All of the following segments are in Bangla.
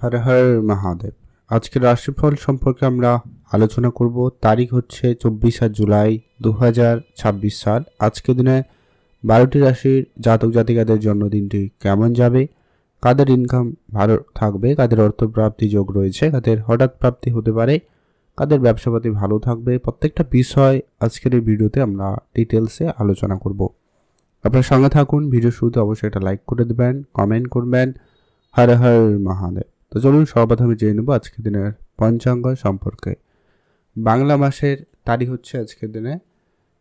হর হর মহাদেব। আজকের রাশিফল সম্পর্কে আমরা আলোচনা করব। তারিখ হচ্ছে 24 জুলাই 2026 সাল। আজকের দিনে 12টি রাশির জাতক জাতিকাদের জন্য দিনটি কেমন যাবে, কাদের ইনকাম ভালো থাকবে, কাদের অর্থপ্রাপ্তি যোগ রয়েছে, কাদের হঠাৎ প্রাপ্তি হতে পারে, কাদের ব্যবসাপাতি ভালো থাকবে, প্রত্যেকটা বিষয় আজকের এই ভিডিওতে আমরা ডিটেলসে আলোচনা করব। আপনার সঙ্গে থাকুন। ভিডিও শুরুতে অবশ্যই এটা লাইক করে দেবেন, কমেন্ট করবেন। হর হর মহাদেব। তো চলুন সর্বপ্রথমে জেনে নেব আজকের দিনের পঞ্চাঙ্গ সম্পর্কে। বাংলা মাসের তারিখ হচ্ছে আজকের দিনে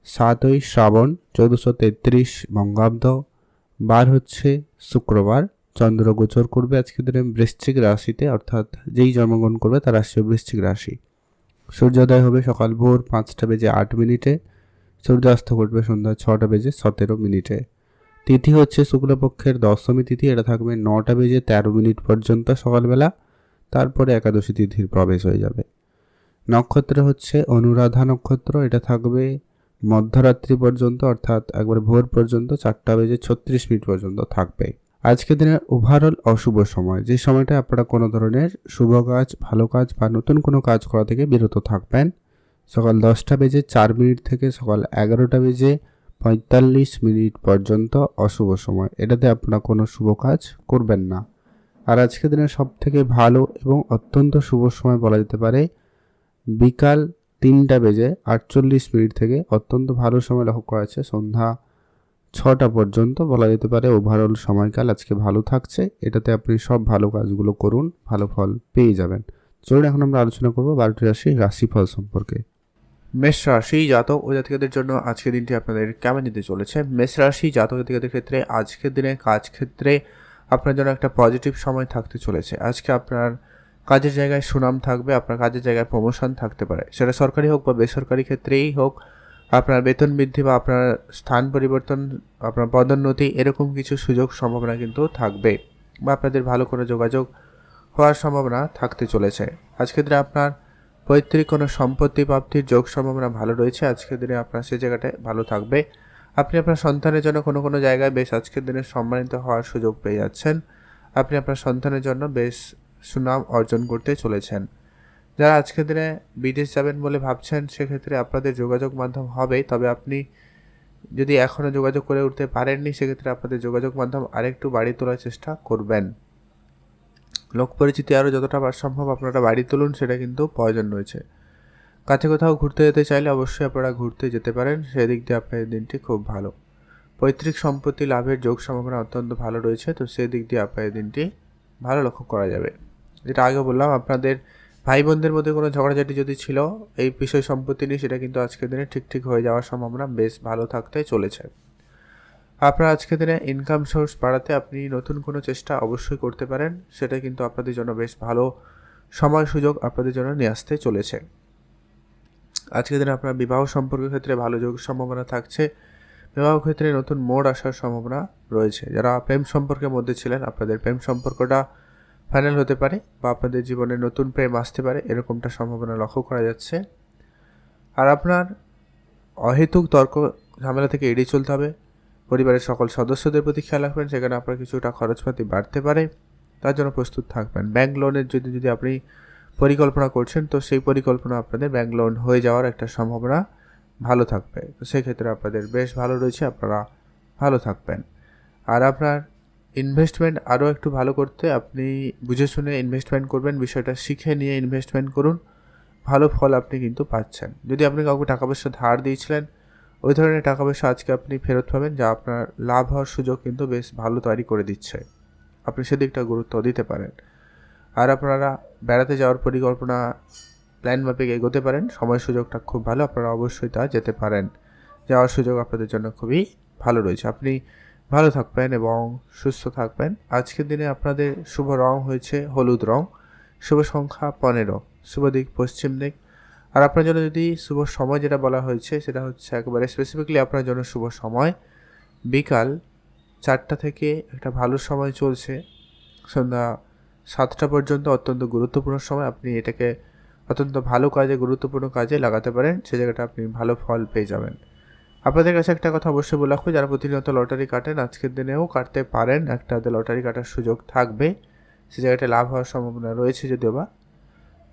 7ই শ্রাবণ 1433 বঙ্গাব্দ। বার হচ্ছে শুক্রবার। চন্দ্র গোচর করবে আজকের দিনে বৃশ্চিক রাশিতে, অর্থাৎ যেই জন্মগ্রহণ করবে তার রাশি বৃশ্চিক রাশি। সূর্যোদয় হবে সকাল ভোর 5টা বেজে 8 মিনিটে। সূর্যাস্ত ঘটবে সন্ধ্যা 6টা বেজে 17 মিনিটে। তিথি হচ্ছে শুক্লপক্ষের দশমী তিথি। এটা থাকবে 9টা বেজে 13 মিনিট পর্যন্ত সকালবেলা। তারপরে একাদশী তিথির প্রবেশ হয়ে যাবে। নক্ষত্র হচ্ছে অনুরাধা নক্ষত্র। এটা থাকবে মধ্যরাত্রি পর্যন্ত, অর্থাৎ একবার ভোর পর্যন্ত 4টা বেজে 36 মিনিট পর্যন্ত থাকবে। আজকের দিনের ওভারঅল অশুভ সময়, যে সময়টা আপনারা কোনো ধরনের শুভ কাজ, ভালো কাজ বা নতুন কোনো কাজ করা থেকে বিরত থাকবেন, সকাল 10টা বেজে 4 মিনিট থেকে সকাল 11টা বেজে 45 মিনিট পর্যন্ত অশুভ সময়। এটাতে আপনারা কোনো শুভ কাজ করবেন না। আর আজকের দিনের সব থেকে ভালো এবং অত্যন্ত শুভ সময় বলা যেতে পারে বিকাল 3টা বেজে 48 মিনিট থেকে। অত্যন্ত ভালো সময় লক্ষ্য করা যাচ্ছে সন্ধ্যা 6টা পর্যন্ত বলা যেতে পারে ওভারঅল সময়কাল আজকে ভালো থাকছে। এটাতে আপনি সব ভালো কাজগুলো করুন, ভালো ফল পেয়ে যাবেন। চলুন এখন আমরা আলোচনা করব 12টি রাশির রাশিফল সম্পর্কে। মেষ রাশি জাতক ও জাতিকাদের জন্য আজকের দিনটি আপনাদের কেমন যেতে চলেছে? মেষ রাশি জাতক জাতিকাদের ক্ষেত্রে আজকের দিনে কাজ ক্ষেত্রে আপনার জন্য একটা পজিটিভ সময় থাকতে চলেছে। আজকে আপনার কাজের জায়গায় সুনাম থাকবে, আপনার কাজের জায়গায় প্রমোশন থাকতে পারে, সেটা সরকারি হোক বা বেসরকারি ক্ষেত্রেই হোক। আপনার বেতন বৃদ্ধি বা আপনার স্থান পরিবর্তন, আপনার পদোন্নতি, এরকম কিছু সুযোগ সম্ভাবনা কিন্তু থাকবে, বা আপনাদের ভালো করে যোগাযোগ হওয়ার সম্ভাবনা থাকতে চলেছে। আজকের দিনে আপনার পৈতৃক কোনো সম্পত্তি প্রাপ্তির যোগ সম্ভাবনা ভালো রয়েছে। আজকের দিনে আপনার সে জায়গাটায় ভালো থাকবে। আপনি আপনার সন্তানের জন্য কোনো জায়গায় বেশ আজকের দিনে সম্মানিত হওয়ার সুযোগ পেয়ে যাচ্ছেন। আপনি আপনার সন্তানের জন্য বেশ সুনাম অর্জন করতে চলেছেন। যারা আজকের দিনে বিদেশ যাবেন বলে ভাবছেন, সেক্ষেত্রে আপনাদের যোগাযোগ মাধ্যম হবে, তবে আপনি যদি এখনও যোগাযোগ করে উঠতে পারেননি, সেক্ষেত্রে আপনাদের যোগাযোগ মাধ্যম আরেকটু বাড়িয়ে তোলার চেষ্টা করবেন। লোক পরিচিতি আরও যতটা সম্ভব আপনারা বাড়িয়ে তুলুন, সেটা কিন্তু প্রয়োজন রয়েছে। কাছে কোথাও ঘুরতে যেতে চাইলে অবশ্যই আপনারা ঘুরতে যেতে পারেন, সেদিক দিয়ে আপনাদের দিনটি খুব ভালো। পৈতৃক সম্পত্তি লাভের যোগ সম্ভাবনা অত্যন্ত ভালো রয়েছে, তো সেদিক দিয়ে আপনাদের দিনটি ভালো লক্ষ্য করা যাবে। যেটা আগে বললাম, আপনাদের ভাই বোনদের মধ্যে কোনো ঝগড়াঝাটি যদি ছিল এই বিষয় সম্পত্তি নিয়ে, সেটা কিন্তু আজকের দিনে ঠিক হয়ে যাওয়ার সম্ভাবনা বেশ ভালো থাকতে চলেছে। আপনার আজকের দিনে ইনকাম সোর্স বাড়াতে আপনি নতুন কোনো চেষ্টা অবশ্যই করতে পারেন, সেটা কিন্তু আপনাদের জন্য বেশ ভালো সময় সুযোগ আপনাদের জন্য নিয়ে আসতে চলেছে। আজকের দিনে আপনার বিবাহ সম্পর্কের ক্ষেত্রে ভালো যোগ সম্ভাবনা থাকছে। বিবাহ ক্ষেত্রে নতুন মোড় আসার সম্ভাবনা রয়েছে। যারা প্রেম সম্পর্কের মধ্যে ছিলেন, আপনাদের প্রেম সম্পর্কটা ফাইনাল হতে পারে, বা আপনাদের জীবনে নতুন প্রেম আসতে পারে, এরকমটা সম্ভাবনা লক্ষ্য করা যাচ্ছে। আর আপনার অহেতুক তর্ক ঝামেলা থেকে এড়িয়ে চলতে হবে। পরিবারের সকল সদস্যদের প্রতি খেয়াল রাখবেন, সেখানে আপনার কিছুটা খরচপাতি বাড়তে পারে, তার জন্য প্রস্তুত থাকবেন। ব্যাংক লোনের যদি আপনি পরিকল্পনা করছেন, তো সেই পরিকল্পনা আপনাদের ব্যাংক লোন হয়ে যাওয়ার একটা সম্ভাবনা ভালো থাকবে, তো সেক্ষেত্রে আপনাদের বেশ ভালো রয়েছে, আপনারা ভালো থাকবেন। আর আপনার ইনভেস্টমেন্ট আরও একটু ভালো করতে আপনি বুঝে শুনে ইনভেস্টমেন্ট করবেন, বিষয়টা শিখে নিয়ে ইনভেস্টমেন্ট করুন, ভালো ফল আপনি কিন্তু পাচ্ছেন। যদি আপনি কাউকে টাকা পয়সা ধার দিয়েছিলেন, ওই ধরনের টাকা পয়সা আজকে আপনি ফেরত পাবেন, যা আপনার লাভ হওয়ার সুযোগ কিন্তু বেশ ভালো তৈরি করে দিচ্ছে। আপনি সেদিকটা গুরুত্ব দিতে পারেন। আর আপনারা বেড়াতে যাওয়ার পরিকল্পনা প্ল্যান মাফিক এগোতে পারেন, সময় সুযোগটা খুব ভালো, আপনারা অবশ্যই তা যেতে পারেন। যাওয়ার সুযোগ আপনাদের জন্য খুবই ভালো রয়েছে। আপনি ভালো থাকবেন এবং সুস্থ থাকবেন। আজকের দিনে আপনাদের শুভ রং হয়েছে হলুদ রং, শুভ সংখ্যা 15, শুভ দিক পশ্চিম দিক। আর আপনার জন্য যদি শুভ সময় যেটা বলা হয়েছে, সেটা হচ্ছে একেবারে স্পেসিফিকলি আপনার জন্য শুভ সময় বিকাল 4টা থেকে একটা ভালো সময় চলছে সন্ধ্যা 7টা পর্যন্ত, অত্যন্ত গুরুত্বপূর্ণ সময়। আপনি এটাকে অত্যন্ত ভালো কাজে, গুরুত্বপূর্ণ কাজে লাগাতে পারেন, সে জায়গাটা আপনি ভালো ফল পেয়ে যাবেন। আপনাদের কাছে একটা কথা অবশ্যই বলে রাখবো, যারা প্রতিনিয়ত লটারি কাটেন, আজকের দিনেও কাটতে পারেন, একটা লটারি কাটার সুযোগ থাকবে, সে জায়গাটায় লাভ হওয়ার সম্ভাবনা রয়েছে যদিও বা,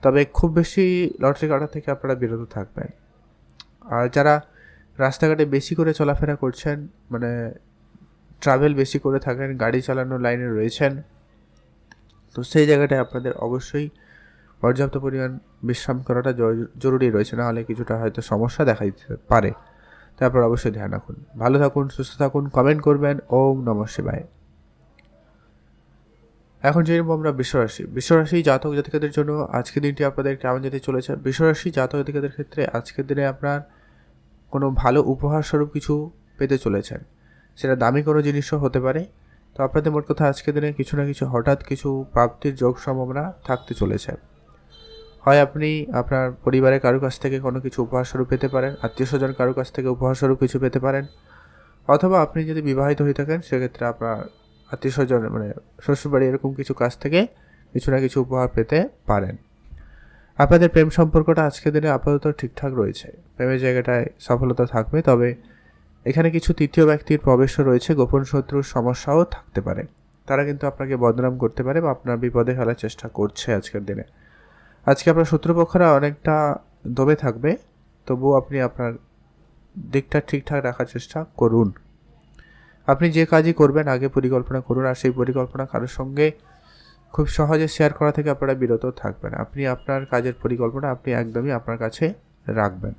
তবে খুব বেশি লটারি কাটা থেকে আপনারা বিরত থাকবেন। আর যারা রাস্তাঘাটে বেশি করে চলাফেরা করছেন, মানে ট্রাভেল বেশি করে থাকেন, গাড়ি চালানোর লাইনে রয়েছেন, তো সেই জায়গাটায় আপনাদের অবশ্যই পর্যাপ্ত পরিমাণ বিশ্রাম করাটা জরুরি রয়েছে, নাহলে কিছুটা হয়তো সমস্যা দেখা দিতে পারে। তারপর অবশ্যই ধ্যান রাখুন। ভালো থাকুন, সুস্থ থাকুন, কমেন্ট করবেন। ওম নমঃ শিবায়। এখন যে আমরা বিশ্বরাশি জাতক জাতিকাদের জন্য আজকের দিনটি আপনাদের কেমন যেতে চলেছে। বিশ্বরাশি জাতক জাতিকাদের ক্ষেত্রে আজকের দিনে আপনার কোনো ভালো উপহার স্বরূপ কিছু পেতে চলেছেন, সেটা দামি কোনো জিনিসও হতে পারে। তো আপনাদের মোট কথা আজকের দিনে কিছু না কিছু হঠাৎ কিছু প্রাপ্তির যোগ সম্ভাবনা থাকতে চলেছে। হয় আপনি আপনার পরিবারের কারো কাছ থেকে কোনো কিছু উপহার স্বরূপ পেতে পারেন, আত্মীয় স্বজন কারো কাছ থেকে উপহার স্বরূপ কিছু পেতে পারেন, অথবা আপনি যদি বিবাহিত হয়ে থাকেন সেক্ষেত্রে আপনার আত্মীয় স্বজন মানে শ্বশুরবাড়ি এরকম কিছু কাছ থেকে কিছু না কিছু উপহার পেতে পারেন। আপনাদের প্রেম সম্পর্কটা আজকের দিনে আপাতত ঠিকঠাক রয়েছে, প্রেমের জায়গাটায় সফলতা থাকবে। তবে এখানে কিছু তৃতীয় ব্যক্তির প্রবেশও রয়েছে, গোপন শত্রুর সমস্যাও থাকতে পারে। তারা কিন্তু আপনাকে বদনাম করতে পারে বা আপনার বিপদে ফেলার চেষ্টা করছে আজকের দিনে। আজকে আপনার শত্রুপক্ষরা অনেকটা দমে থাকবে, তবুও আপনি আপনার দিকটা ঠিকঠাক রাখার চেষ্টা করুন। আপনি যে কাজই করবেন আগে পরিকল্পনা করুন, আর সেই পরিকল্পনা কারোর সঙ্গে খুব সহজে শেয়ার করা থেকে আপনারা বিরত থাকবেন। আপনি আপনার কাজের পরিকল্পনা আপনি একদমই আপনার কাছে রাখবেন।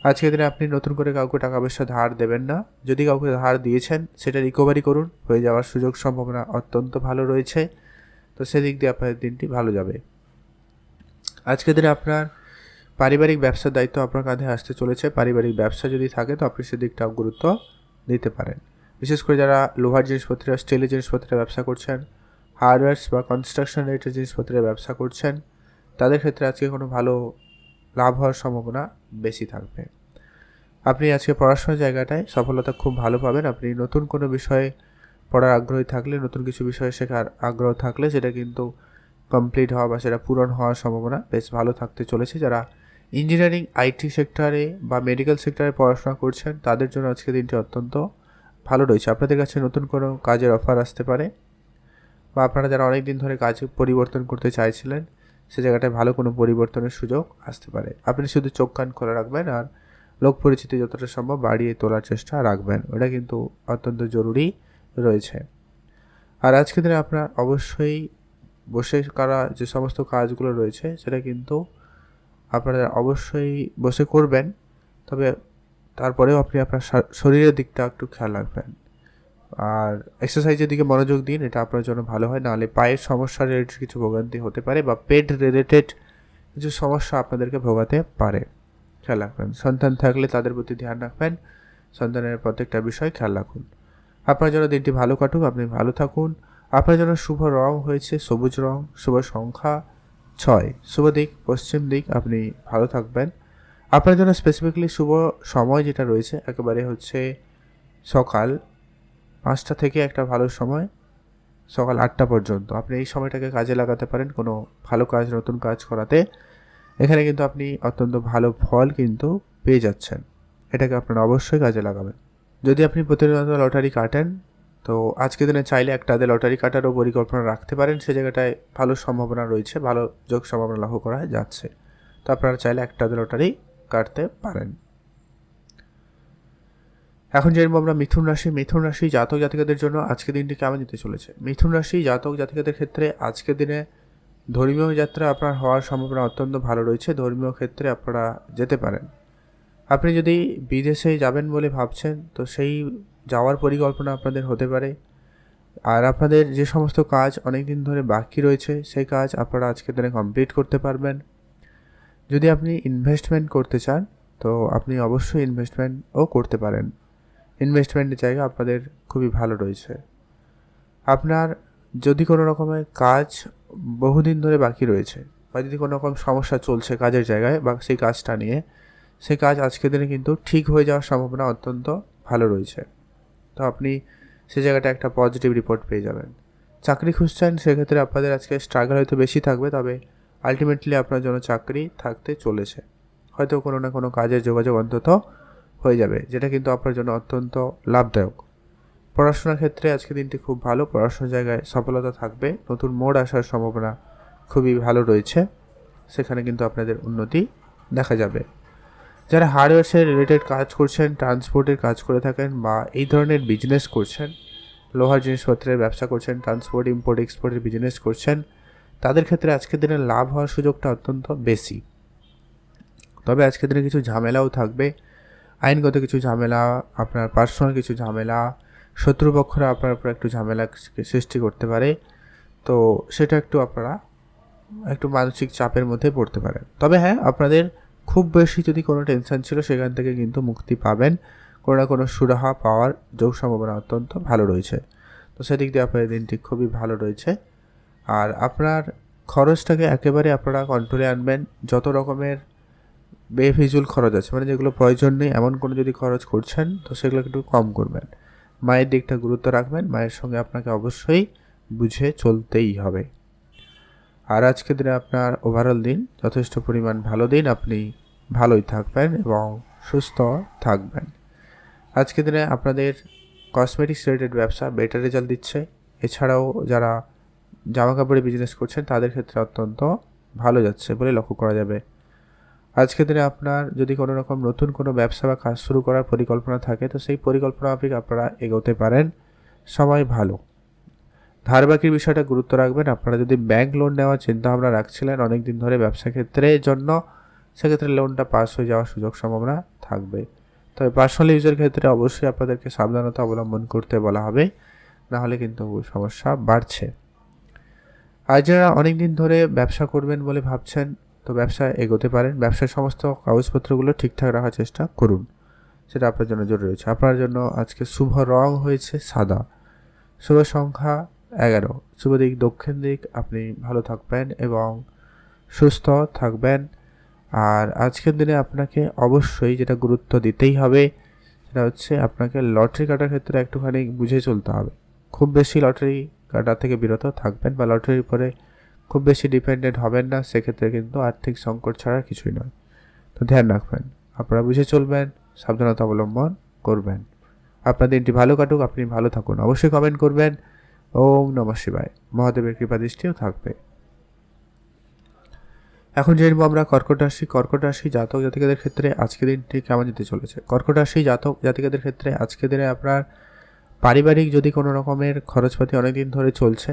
আজকের দিনে আপনি নতুন করে কাউকে টাকা পয়সা ধার দেবেন না। যদি কাউকে ধার দিয়েছেন সেটা রিকভারি করুন, হয়ে যাওয়ার সুযোগ সম্ভাবনা অত্যন্ত ভালো রয়েছে। তো সেদিক দিয়ে আপনাদের দিনটি ভালো যাবে। আজকের দিনে আপনার পারিবারিক ব্যবসার দায়িত্ব আপনার কাঁধে আসতে চলেছে। পারিবারিক ব্যবসা যদি থাকে তো আপনি সেদিকটাও গুরুত্ব দিতে পারেন। বিশেষ করে যারা লোহার জিনিসপত্রের, স্টিলের জিনিসপত্রের ব্যবসা করছেন, হার্ডওয়্যার্স বা কনস্ট্রাকশন রিলেটেড জিনিসপত্রের ব্যবসা করছেন, তাদের ক্ষেত্রে আজকে কোনো ভালো লাভ হওয়ার সম্ভাবনা বেশি থাকবে। আপনি আজকে পড়াশোনার জায়গাটায় সফলতা খুব ভালো পাবেন। আপনি নতুন কোনো বিষয়ে পড়ার আগ্রহী থাকলে, নতুন কিছু বিষয়ে শেখার আগ্রহ থাকলে সেটা কিন্তু কমপ্লিট হওয়া বা সেটা পূরণ হওয়ার সম্ভাবনা বেশ ভালো থাকতে চলেছে। যারা ইঞ্জিনিয়ারিং, আইটি সেক্টরে বা মেডিকেল সেক্টরে পড়াশোনা করছেন তাদের জন্য আজকে দিনটি অত্যন্ত ভালো রয়েছে। আপনাদের কাছে নতুন কোনো কাজের অফার আসতে পারে, বা আপনারা যারা অনেক দিন ধরে কাজ পরিবর্তন করতে চাইছিলেন সে জায়গাটায় ভালো কোনো পরিবর্তনের সুযোগ আসতে পারে। আপনি শুধু চোখ কান খোলা রাখবেন আর লোক পরিচিতি যতটা সম্ভব বাড়িয়ে তোলার চেষ্টা রাখবেন, ওটা কিন্তু অত্যন্ত জরুরি রয়েছে। আর আজকের দিনে আপনার অবশ্যই বসে করা যে সমস্ত কাজগুলো রয়েছে সেটা কিন্তু আপনারা অবশ্যই বসে করবেন, তবে তারপরেও আপনি আপনার শরীরের দিকটা একটু খেয়াল রাখবেন আর এক্সারসাইজের দিকে মনোযোগ দিন, এটা আপনার জন্য ভালো হয়। নাহলে পায়ের সমস্যা রিলেটেড কিছু ভোগান্তি হতে পারে বা পেট রিলেটেড কিছু সমস্যা আপনাদেরকে ভোগাতে পারে, খেয়াল রাখবেন। সন্তান থাকলে তাদের প্রতি ধ্যান রাখবেন, সন্তানের প্রত্যেকটা বিষয় খেয়াল রাখুন। আপনার জন্য দিনটি ভালো কাটুক, আপনি ভালো থাকুন। আপনার জন্য শুভ রং হয়েছে সবুজ রং, শুভ সংখ্যা 6, শুভ দিক পশ্চিম দিক, আপনি ভালো থাকবেন। আপনার জন্য স্পেসিফিক্যালি শুভ সময় যেটা রয়েছে একেবারে হচ্ছে সকাল 5টা থেকে একটা ভালো সময় সকাল 8টা পর্যন্ত। আপনি এই সময়টাকে কাজে লাগাতে পারেন কোনো ভালো কাজ, নতুন কাজ করাতে। এখানে কিন্তু আপনি অত্যন্ত ভালো ফল কিন্তু পেয়ে যাচ্ছেন, এটাকে আপনারা অবশ্যই কাজে লাগাবেন। যদি আপনি প্রতিনিয়ত লটারি কাটেন তো আজকের দিনে চাইলে একটা লটারি কাটারও পরিকল্পনা রাখতে পারেন, সে জায়গাটায় ভালো সম্ভাবনা রয়েছে, ভালো যোগ সম্ভাবনা লাভ করা যাচ্ছে। তো আপনারা চাইলে একটা লটারি কাটতে পারেন। এখন যে আমরা মিথুন রাশি জাতক জাতিকাদের জন্য আজকের দিনটি কেমন যেতে চলেছে। মিথুন রাশি জাতক জাতিকাদের ক্ষেত্রে আজকের দিনে ধর্মীয় যাত্রা আপনার হওয়ার সম্ভাবনা অত্যন্ত ভালো রয়েছে। ধর্মীয় ক্ষেত্রে আপনারা যেতে পারেন। আপনি যদি বিদেশে যাবেন বলে ভাবছেন তো সেই যাওয়ার পরিকল্পনা আপনাদের হতে পারে। আর আপনাদের যে সমস্ত কাজ অনেক দিন ধরে বাকি রয়েছে সেই কাজ আপনারা আজকের দিনে কমপ্লিট করতে পারবেন। যদি আপনি ইনভেস্টমেন্ট করতে চান তো আপনি অবশ্যই ইনভেস্টমেন্টও করতে পারেন। ইনভেস্টমেন্টের জায়গা আপনাদের খুবই ভালো রয়েছে। আপনার যদি কোনো রকমের কাজ বহুদিন ধরে বাকি রয়েছে বা যদি কোনো রকম সমস্যা চলছে কাজের জায়গায় বা সেই কাজটা নিয়ে, সেই কাজ আজকের দিনে কিন্তু ঠিক হয়ে যাওয়ার সম্ভাবনা অত্যন্ত ভালো রয়েছে। তো আপনি সে জায়গাটা একটা পজিটিভ রিপোর্ট পেয়ে যাবেন। চাকরি খুঁজছেন সেক্ষেত্রে আপনাদের আজকে স্ট্রাগল হয়তো বেশি থাকবে, তবে আলটিমেটলি আপনার জন্য চাকরি থাকতে চলেছে। হয়তো কোনো না কোনো কাজের যোগাযোগ অন্তত হয়ে যাবে, যেটা কিন্তু আপনার জন্য অত্যন্ত লাভদায়ক। পড়াশোনার ক্ষেত্রে আজকে দিনটি খুব ভালো, পড়াশোনার জায়গায় সফলতা থাকবে, নতুন মোড় আসার সম্ভাবনা খুবই ভালো রয়েছে, সেখানে কিন্তু আপনাদের উন্নতি দেখা যাবে। যারা হার্ডওয়্যারসের রিলেটেড কাজ করছেন, ট্রান্সপোর্টের কাজ করে থাকেন বা এই ধরনের বিজনেস করছেন, লোহার জিনিসপত্রের ব্যবসা করছেন, ট্রান্সপোর্ট ইম্পোর্ট এক্সপোর্টের বিজনেস করছেন, তাদের ক্ষেত্রে আজকের দিনে লাভ হওয়ার সুযোগটা অত্যন্ত বেশি। তবে আজকের দিনে কিছু ঝামেলাও থাকবে, আইনগত কিছু ঝামেলা, আপনার পার্সোনাল কিছু ঝামেলা, শত্রুপক্ষরা আপনার উপর একটু ঝামেলা সৃষ্টি করতে পারে, তো সেটা একটু আপনারা একটু মানসিক চাপের মধ্যে পড়তে পারেন। তবে হ্যাঁ, আপনাদের খুব বেশি যদি কোনো টেনশন ছিল সেখান থেকে কিন্তু মুক্তি পাবেন, কোনো না কোনো সুরাহা পাওয়ার যোগ সম্ভাবনা অত্যন্ত ভালো রয়েছে। তো সেদিক দিয়ে আপনাদের দিনটি খুবই ভালো রয়েছে। আর আপনার খরচটাকে একেবারে আপনারা কন্ট্রোলে আনবেন। যত রকমের বেফিজুল খরচ আছে, মানে যেগুলো প্রয়োজন নেই এমন কোনো যদি খরচ করছেন, তো সেগুলো একটু কম করবেন। মায়ের দিকটা গুরুত্ব রাখবেন, মায়ের সঙ্গে আপনাকে অবশ্যই বুঝে চলতেই হবে। আর আজকের দিনে আপনার ওভারঅল দিন যথেষ্ট পরিমাণ ভালো দিন, আপনি ভালোই থাকবেন এবং সুস্থ থাকবেন। আজকের দিনে আপনাদের কসমেটিক্স রিলেটেড ব্যবসা বেটার রেজাল্ট দিচ্ছে। এছাড়াও যারা জামা কাপড়ের বিজনেস করছেন তাদের ক্ষেত্রে অত্যন্ত ভালো যাচ্ছে বলে লক্ষ্য করা যাবে। আজকের দিনে আপনার যদি কোনো রকম নতুন কোনো ব্যবসা বা কাজ শুরু করার পরিকল্পনা থাকে, তো সেই পরিকল্পনা মাফিক আপনারা এগোতে পারেন, সময় ভালো। ধার বাকির বিষয়টা গুরুত্ব রাখবেন। আপনারা যদি ব্যাংক লোন নেওয়ার চিন্তাভাবনা রাখছিলেন অনেক দিন ধরে ব্যবসা ক্ষেত্রে জন্য, সেক্ষেত্রে লোনটা পাস হয়ে যাওয়ার সুযোগ সম্ভাবনা থাকবে। তবে পার্সোনাল ইউজের ক্ষেত্রে অবশ্যই আপনাদেরকে সাবধানতা অবলম্বন করতে বলা হবে, নাহলে কিন্তু সমস্যা বাড়ছে। আর যারা অনেক দিন ধরে ব্যবসা করবেন বলে ভাবছেন, তো ব্যবসা এগোতে পারেন। ব্যবসার সমস্ত কাগজপত্রগুলো ঠিকঠাক রাখার চেষ্টা করুন, সেটা আপনার জন্য জরুরি রয়েছে। আপনার জন্য আজকে শুভ রং হয়েছে সাদা, শুভ সংখ্যা 11, শুভ দিক দক্ষিণ দিক। আপনি ভালো থাকবেন এবং সুস্থ থাকবেন। আর আজকের দিনে আপনাকে অবশ্যই যেটা গুরুত্ব দিতেই হবে সেটা হচ্ছে আপনাকে লটারি কাটার ক্ষেত্রে একটুখানি বুঝে চলতে হবে। খুব বেশি লটারি কাটা থেকে বিরত থাকবেন বা লটারির উপরে খুব বেশি ডিপেন্ডেন্ট হবেন না, সেক্ষেত্রে কিন্তু আর্থিক সংকট ছাড়া কিছুই নয়। তো ধ্যান রাখবেন, আপনারা বুঝে চলবেন, সাবধানতা অবলম্বন করবেন। আপনার দিনটি ভালো কাটুক, আপনি ভালো থাকুন। অবশ্যই কমেন্ট করবেন। ওম নমঃ শিবায়। মহাদেবের কৃপা দৃষ্টিও থাকবে। এখন জেনব আমরা কর্কট রাশি। কর্কট রাশি জাতক জাতিকাদের ক্ষেত্রে আজকের দিনটি কেমন যেতে চলেছে। কর্কট রাশি জাতক জাতিকাদের ক্ষেত্রে আজকের দিনে আপনার পারিবারিক যদি কোনো রকমের খরচপাতি অনেক দিন ধরে চলছে,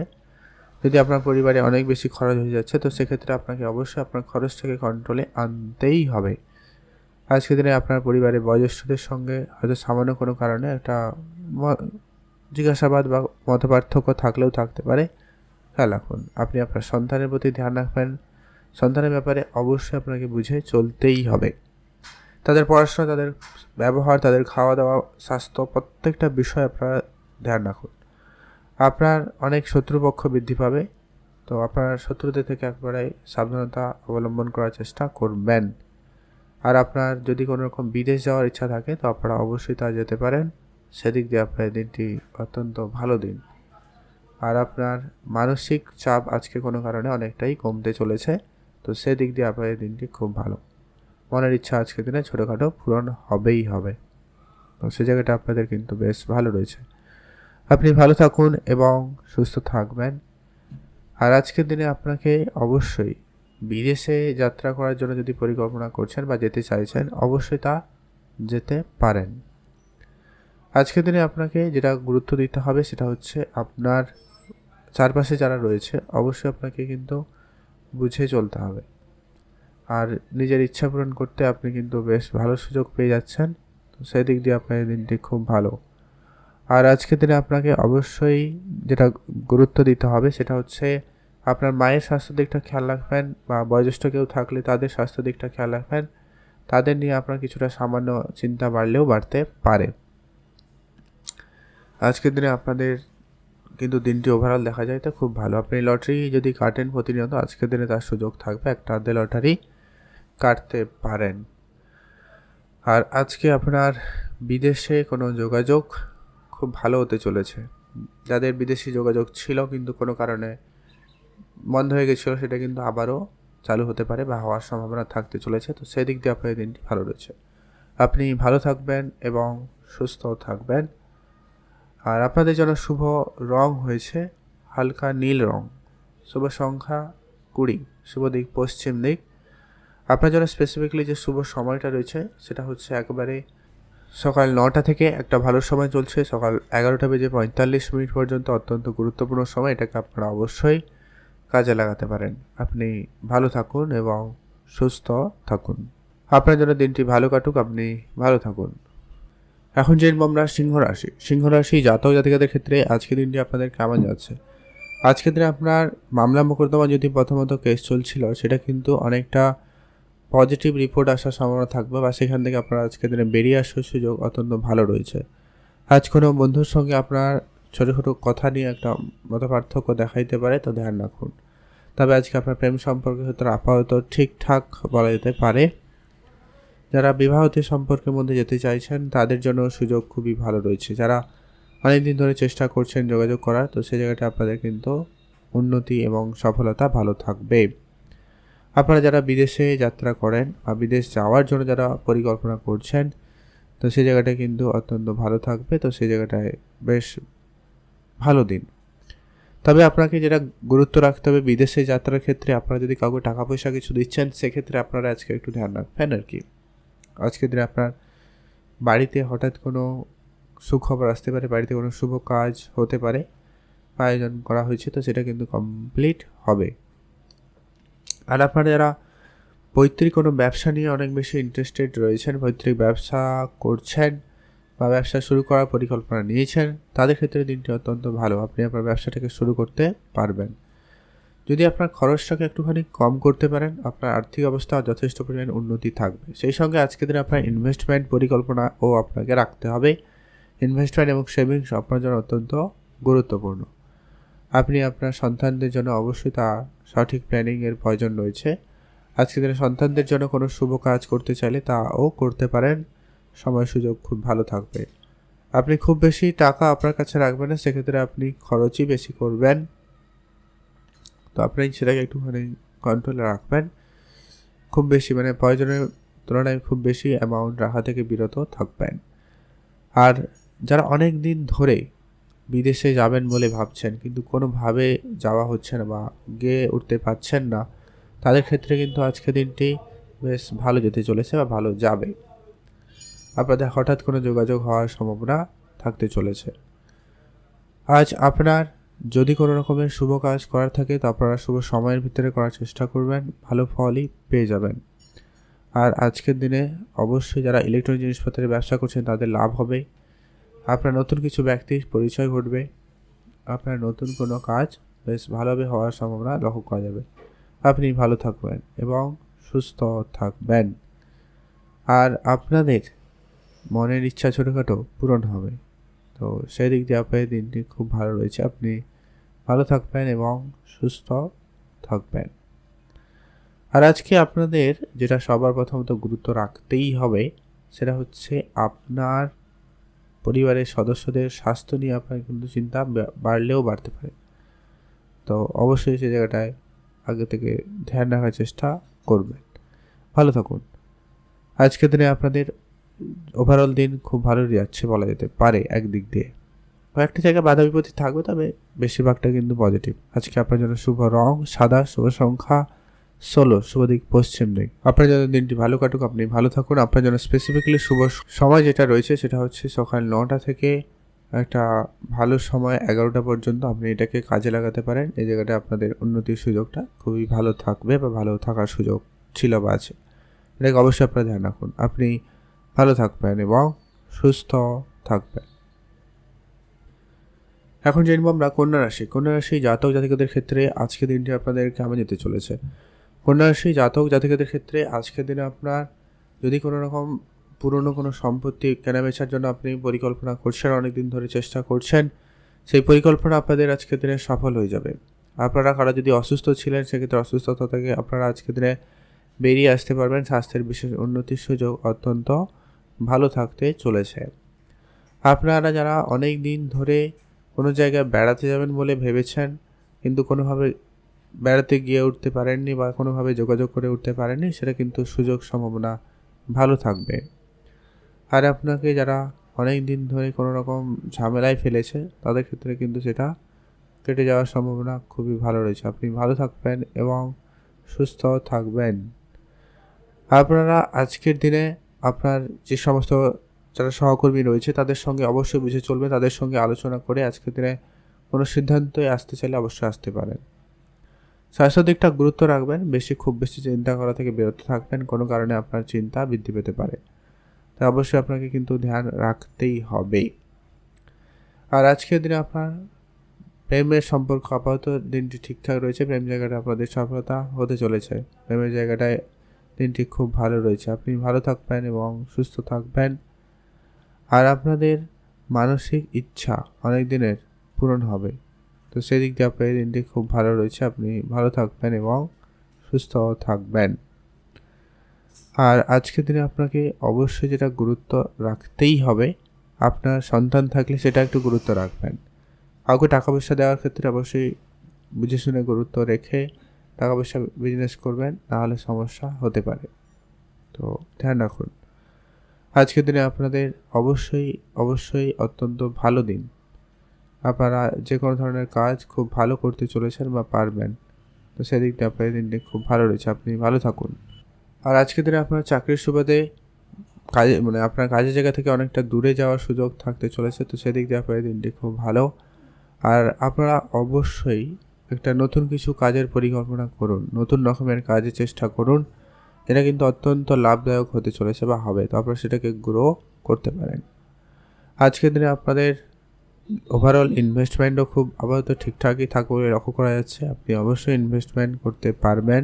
যদি আপনার পরিবারে অনেক বেশি খরচ হয়ে যাচ্ছে, তো সেক্ষেত্রে আপনাকে অবশ্যই আপনার খরচটাকে কন্ট্রোলে আনতেই হবে। আজকের দিনে আপনার পরিবারের বয়োজ্যেষ্ঠদের সঙ্গে হয়তো সামান্য কোনো কারণে একটা জিজ্ঞাসাবাদ বা মতপার্থক্য থাকলেও থাকতে পারে, খেয়াল রাখুন। আপনি আপনার সন্তানের প্রতি ধ্যান রাখবেন, সন্তানের ব্যাপারে অবশ্যই আপনাকে বুঝে চলতেই হবে। তাদের পড়াশোনা, তাদের ব্যবহার, তাদের খাওয়া দাওয়া, স্বাস্থ্য, প্রত্যেকটা বিষয় আপনারা ধ্যান রাখুন। আপনার অনেক শত্রুপক্ষ বৃদ্ধি পাবে, তো আপনার শত্রুদের থেকে একবারে সাবধানতা অবলম্বন করার চেষ্টা করবেন। আর আপনার যদি কোনো রকম বিদেশ যাওয়ার ইচ্ছা থাকে, তো আপনারা অবশ্যই তা যেতে পারেন। সেদিক দিয়ে আপনার দিনটি অত্যন্ত ভালো দিন। আর আপনার মানসিক চাপ আজকে কোনো কারণে অনেকটাই কমতে চলেছে, তো সেদিক দিয়ে আপনাদের দিনটি খুব ভালো। মনের ইচ্ছা আজকের দিনে ছোটোখাটো পূরণ হবেই হবে, তো সে জায়গাটা আপনাদের কিন্তু বেশ ভালো রয়েছে। আপনি ভালো থাকুন এবং সুস্থ থাকবেন। আর আজকের দিনে আপনাকে অবশ্যই বিদেশে যাত্রা করার জন্য যদি পরিকল্পনা করছেন বা যেতে চাইছেন, অবশ্যই তা যেতে পারেন। আজকের দিনে আপনাকে যেটা গুরুত্ব দিতে হবে সেটা হচ্ছে আপনার চারপাশে যারা রয়েছে অবশ্যই আপনাকে কিন্তু বুঝে চলতে হবে। আর নিজের ইচ্ছা পূরণ করতে আপনি কিন্তু বেশ ভালো সুযোগ পেয়ে যাচ্ছেন, তো সেই দিক দিয়ে আপনার দিনটি খুব ভালো। আর আজকের দিনে আপনাকে অবশ্যই যেটা গুরুত্ব দিতে হবে সেটা হচ্ছে আপনার মায়ের স্বাস্থ্য দিকটা খেয়াল রাখবেন, বা বয়োজ্যেষ্ঠ কেউ থাকলে তাদের স্বাস্থ্য দিকটা খেয়াল রাখবেন। তাদের নিয়ে আপনার কিছুটা সামান্য চিন্তা বাড়লেও বাড়তে পারে। আজকের দিনে আপনাদের কিন্তু দিনটি ওভারঅল দেখা যায় তো খুব ভালো। আপনি লটারি যদি কাটেন প্রতিনিয়ত, আজকের দিনে তার সুযোগ থাকবে, একটা আধে লটারি কাটতে পারেন। আর আজকে আপনার বিদেশে কোনো যোগাযোগ খুব ভালো হতে চলেছে। যাদের বিদেশি যোগাযোগ ছিল কিন্তু কোনো কারণে বন্ধ হয়ে গেছিলো, সেটা কিন্তু আবারও চালু হতে পারে বা হওয়ার সম্ভাবনা থাকতে চলেছে, তো সেদিক দিয়ে আপনার দিনটি ভালো রয়েছে। আপনি ভালো থাকবেন এবং সুস্থ থাকবেন। আর আপনাদের জন্য শুভ রং হয়েছে হালকা নীল রং। শুভ সংখ্যা 20, শুভ দিক পশ্চিম দিক। আপনার জন্য স্পেসিফিক্যালি যে শুভ সময়টা রয়েছে সেটা হচ্ছে একেবারে সকাল 9টা থেকে একটা ভালো সময় চলছে, সকাল 11:45 পর্যন্ত অত্যন্ত গুরুত্বপূর্ণ সময়। এটাকে আপনারা অবশ্যই কাজে লাগাতে পারেন। আপনি ভালো থাকুন এবং সুস্থ থাকুন। আপনার জন্য দিনটি ভালো কাটুক, আপনি ভালো থাকুন। এখন যে আমরা সিংহ রাশি জাতক জাতিকাদের ক্ষেত্রে আজকের দিনটি আপনাদের কেমন যাচ্ছে। আজকের দিনে আপনার মামলা মোকদ্দমা যদি প্রথমত কেস চলছিল সেটা কিন্তু অনেকটা পজিটিভ রিপোর্ট আসার সম্ভাবনা থাকবে, বা সেখান থেকে আপনার আজকের দিনে বেরিয়ে আসার সুযোগ অত্যন্ত ভালো রয়েছে। আজ কোনো বন্ধুর সঙ্গে আপনার ছোটো ছোটো কথা নিয়ে একটা মতপার্থক্য দেখাইতে পারে, তো ধ্যান রাখুন। তবে আজকে আপনার প্রেম সম্পর্কে হয়তো আপাতত ঠিকঠাক বলা যেতে পারে। যারা বিবাহিত সম্পর্কের মধ্যে যেতে চাইছেন তাদের জন্য সুযোগ খুবই ভালো রয়েছে। যারা অনেকদিন ধরে চেষ্টা করছেন যোগাযোগ করার, তো সেই জায়গাটা আপনাদের কিন্তু উন্নতি এবং সফলতা ভালো থাকবে। আপনারা যারা বিদেশে যাত্রা করেন বা বিদেশ যাওয়ার জন্য যারা পরিকল্পনা করছেন, তো সেই জায়গাটা কিন্তু অত্যন্ত ভালো থাকবে। তো সেই জায়গাটায় বেশ ভালো দিন। তবে আপনাকে যেটা গুরুত্ব রাখতে হবে বিদেশে যাত্রার ক্ষেত্রে, আপনারা যদি কাউকে টাকা পয়সা কিছু দিচ্ছেন সেক্ষেত্রে আপনারা আজকে একটু ধ্যান রাখবেন আর কি। আজকের দিনে আপনার বাড়িতে হঠাৎ কোনো সুখবর আসতে পারে, বাড়িতে কোনো শুভ কাজ হতে পারে, আয়োজন করা হয়েছে, তো সেটা কিন্তু কমপ্লিট হবে। আর আপনারা যারা পৈতৃক কোনো ব্যবসা নিয়ে অনেক বেশি ইন্টারেস্টেড রয়েছেন, পৈতৃক ব্যবসা করছেন বা ব্যবসা শুরু করার পরিকল্পনা নিয়েছেন, তাদের ক্ষেত্রে দিনটি অত্যন্ত ভালো। আপনি আপনার ব্যবসাটাকে শুরু করতে পারবেন। যদি আপনার খরচটাকে একটুখানি কম করতে পারেন, আপনার আর্থিক অবস্থা যথেষ্ট পরিমাণ উন্নতি থাকবে। সেই সঙ্গে আজকের দিনে আপনার ইনভেস্টমেন্ট পরিকল্পনাও আপনাকে রাখতে হবে। ইনভেস্টমেন্ট এবং সেভিংস আপনার জন্য অত্যন্ত গুরুত্বপূর্ণ। আপনি আপনার সন্তানদের জন্য অবশ্যই তা সঠিক প্ল্যানিংয়ের প্রয়োজন রয়েছে। আজকের দিনে সন্তানদের জন্য কোনো শুভ কাজ করতে চাইলে তাও করতে পারেন, সময় সুযোগ খুব ভালো থাকবে। আপনি খুব বেশি টাকা আপনার কাছে রাখবেন না, সেক্ষেত্রে আপনি খরচই বেশি করবেন, তো আপনি সেটাকে একটুখানি কন্ট্রোলে রাখবেন। খুব বেশি মানে প্রয়োজনের তুলনায় খুব বেশি অ্যামাউন্ট রাখা থেকে বিরত থাকবেন। আর যারা অনেক দিন ধরে বিদেশে যাবেন বলে ভাবছেন কিন্তু কোনোভাবে যাওয়া হচ্ছে না বা গিয়ে উঠতে পারছেন না, তাদের ক্ষেত্রে কিন্তু আজকের দিনটি বেশ ভালো যেতে চলেছে বা ভালো যাবে। আপনাদের হঠাৎ কোনো যোগাযোগ হওয়ার সম্ভাবনা থাকতে চলেছে। আজ আপনার যদি কোনো রকমের শুভ কাজ করার থাকে তো আপনারা শুভ সময়ের ভিতরে করার চেষ্টা করবেন, ভালো ফলই পেয়ে যাবেন। আর আজকের দিনে অবশ্যই যারা ইলেকট্রনিক জিনিসপত্রের ব্যবসা করছেন তাদের লাভ হবে। আপনার নতুন কিছু ব্যক্তির পরিচয় ঘটবে। আপনার নতুন কোনো কাজ বেশ ভালোভাবে হওয়ার সম্ভাবনা লক্ষ্য করা যাবে। আপনি ভালো থাকবেন এবং সুস্থ থাকবেন। আর আপনাদের মনের ইচ্ছা ছোটোখাটো পূরণ হবে, তো সেই দিক দিয়ে আপনার দিনটি খুব ভালো রয়েছে। আপনি ভালো থাকবেন এবং সুস্থ থাকবেন। আর আজকে আপনাদের যেটা সবার প্রথমত গুরুত্ব রাখতেই হবে সেটা হচ্ছে আপনার পরিবারের সদস্যদের স্বাস্থ্য নিয়ে আপনার কিন্তু চিন্তা বাড়লেও বাড়তে পারে, তো অবশ্যই সেই জায়গাটায় আগে থেকে ধ্যান রাখার চেষ্টা করবেন। ভালো থাকুন। আজকের দিনে আপনাদের ওভারঅল দিন খুব ভালোই যাচ্ছে বলা যেতে পারে। একদিক দিয়ে কয়েকটা জায়গায় বাধা বিপত্তি থাকবে, তবে বেশিরভাগটা কিন্তু পজিটিভ। আজকে আপনার জন্য শুভ রং সাদা, শুভ সংখ্যা 16, শুভ দিক পশ্চিম দিক। আপনার জন্য দিনটি ভালো কাটুক, আপনি ভালো থাকুন। আপনার জন্য স্পেসিফিক্যালি শুভ সময় যেটা রয়েছে সেটা হচ্ছে সকাল 9টা থেকে একটা ভালো সময় 11টা পর্যন্ত। আপনি এটাকে কাজে লাগাতে পারেন। এই জায়গাটা আপনাদের উন্নতির সুযোগটা খুবই ভালো থাকবে বা ভালো থাকার সুযোগ ছিল বা আছে, এটাকে অবশ্যই আপনারা ধ্যান রাখুন। আপনি ভালো থাকবেন এবং সুস্থ থাকবেন। এখন জানবো আমরা কন্যা রাশি জাতক জাতিকাদের ক্ষেত্রে আজকের দিনটি আপনাদের কেমন যেতে চলেছে। কন্যা রাশি জাতক জাতিকাদের ক্ষেত্রে আজকের দিনে আপনার যদি কোনো রকম পুরনো কোনো সম্পত্তি কেনাবেচার জন্য আপনি পরিকল্পনা করছেন, অনেকদিন ধরে চেষ্টা করছেন, সেই পরিকল্পনা আপনাদের আজকের দিনে সফল হয়ে যাবে। আপনারা কারা যদি অসুস্থ ছিলেন সেক্ষেত্রে অসুস্থতা থেকে আপনারা আজকের দিনে বেরিয়ে আসতে পারবেন। স্বাস্থ্যের বিশেষ উন্নতির সুযোগ অত্যন্ত ভালো থাকতে চলেছে। আপনারা যারা অনেক দিন ধরে কোনো জায়গায় বেড়াতে যাবেন বলে ভেবেছেন কিন্তু কোনোভাবে বেড়াতে গিয়ে উঠতে পারেননি বা কোনোভাবে যোগাযোগ করে উঠতে পারেননি, সেটা কিন্তু সুযোগ সম্ভাবনা ভালো থাকবে। আর আপনাকে যারা অনেক দিন ধরে কোনো রকম ঝামেলায় ফেলেছে তাদের ক্ষেত্রে কিন্তু সেটা কেটে যাওয়ার সম্ভাবনা খুবই ভালো রয়েছে। আপনি ভালো থাকবেন এবং সুস্থ থাকবেন। আপনারা আজকের দিনে আপনার যে সমস্ত যারা সহকর্মী রয়েছে তাদের সঙ্গে অবশ্যই বুঝে চলবেন, তাদের সঙ্গে আলোচনা করে আজকের দিনে কোনো সিদ্ধান্তে আসতে চাইলে অবশ্যই আসতে পারেন। স্বাস্থ্য দিকটা গুরুত্ব রাখবেন, খুব বেশি চিন্তা করা থেকে বিরত থাকবেন, কোনো কারণে আপনার চিন্তা বৃদ্ধি পেতে পারে, তাই অবশ্যই আপনাকে কিন্তু ধ্যান রাখতেই হবে। আর আজকের দিনে আপনার প্রেমের সম্পর্ক আপাতত দিনটি ঠিকঠাক রয়েছে, প্রেম জায়গাটা আপনাদের সফলতা হতে চলেছে, প্রেমের জায়গাটায় দিনটি খুব ভালো রয়েছে, আপনি ভালো থাকবেন এবং সুস্থ থাকবেন। আর আপনাদের মানসিক ইচ্ছা অনেক দিনের পূরণ হবে, তো সেদিক দিয়ে আপনার এই দিনটি খুব ভালো রয়েছে, আপনি ভালো থাকবেন এবং সুস্থ থাকবেন। আর আজকের দিনে আপনাকে অবশ্যই যেটা গুরুত্ব রাখতেই হবে, আপনার সন্তান থাকলে সেটা একটু গুরুত্ব রাখবেন। কাউকে টাকা পয়সা দেওয়ার ক্ষেত্রে অবশ্যই বুঝে শুনে গুরুত্ব রেখে টাকা পয়সা বিজনেস করবেন, নাহলে সমস্যা হতে পারে, তো ধ্যান রাখুন। আজকের দিনে আপনাদের অবশ্যই অত্যন্ত ভালো দিন, আপনারা যে কোনো ধরনের কাজ খুব ভালো করতে চলেছেন বা পারবেন, তো সেদিক দিয়ে আপনার দিনটি খুব ভালো রয়েছে, আপনি ভালো থাকুন। আর আজকের দিনে আপনার চাকরির সুবাদে কাজে আপনার কাজের জায়গা থেকে অনেকটা দূরে যাওয়ার সুযোগ থাকতে চলেছে, তো সেদিক দিয়ে আপনার দিনটি খুব ভালো। আর আপনারা অবশ্যই একটা নতুন কিছু কাজের পরিকল্পনা করুন, নতুন রকমের কাজের চেষ্টা করুন, এটা কিন্তু অত্যন্ত লাভদায়ক হতে চলেছে বা হবে, তো আপনারা সেটাকে গ্রো করতে পারেন। আজকের দিনে আপনাদের ওভারঅল ইনভেস্টমেন্টও খুব আপাতত ঠিকঠাকই থাকবে বলে লক্ষ্য করা যাচ্ছে, আপনি অবশ্যই ইনভেস্টমেন্ট করতে পারবেন।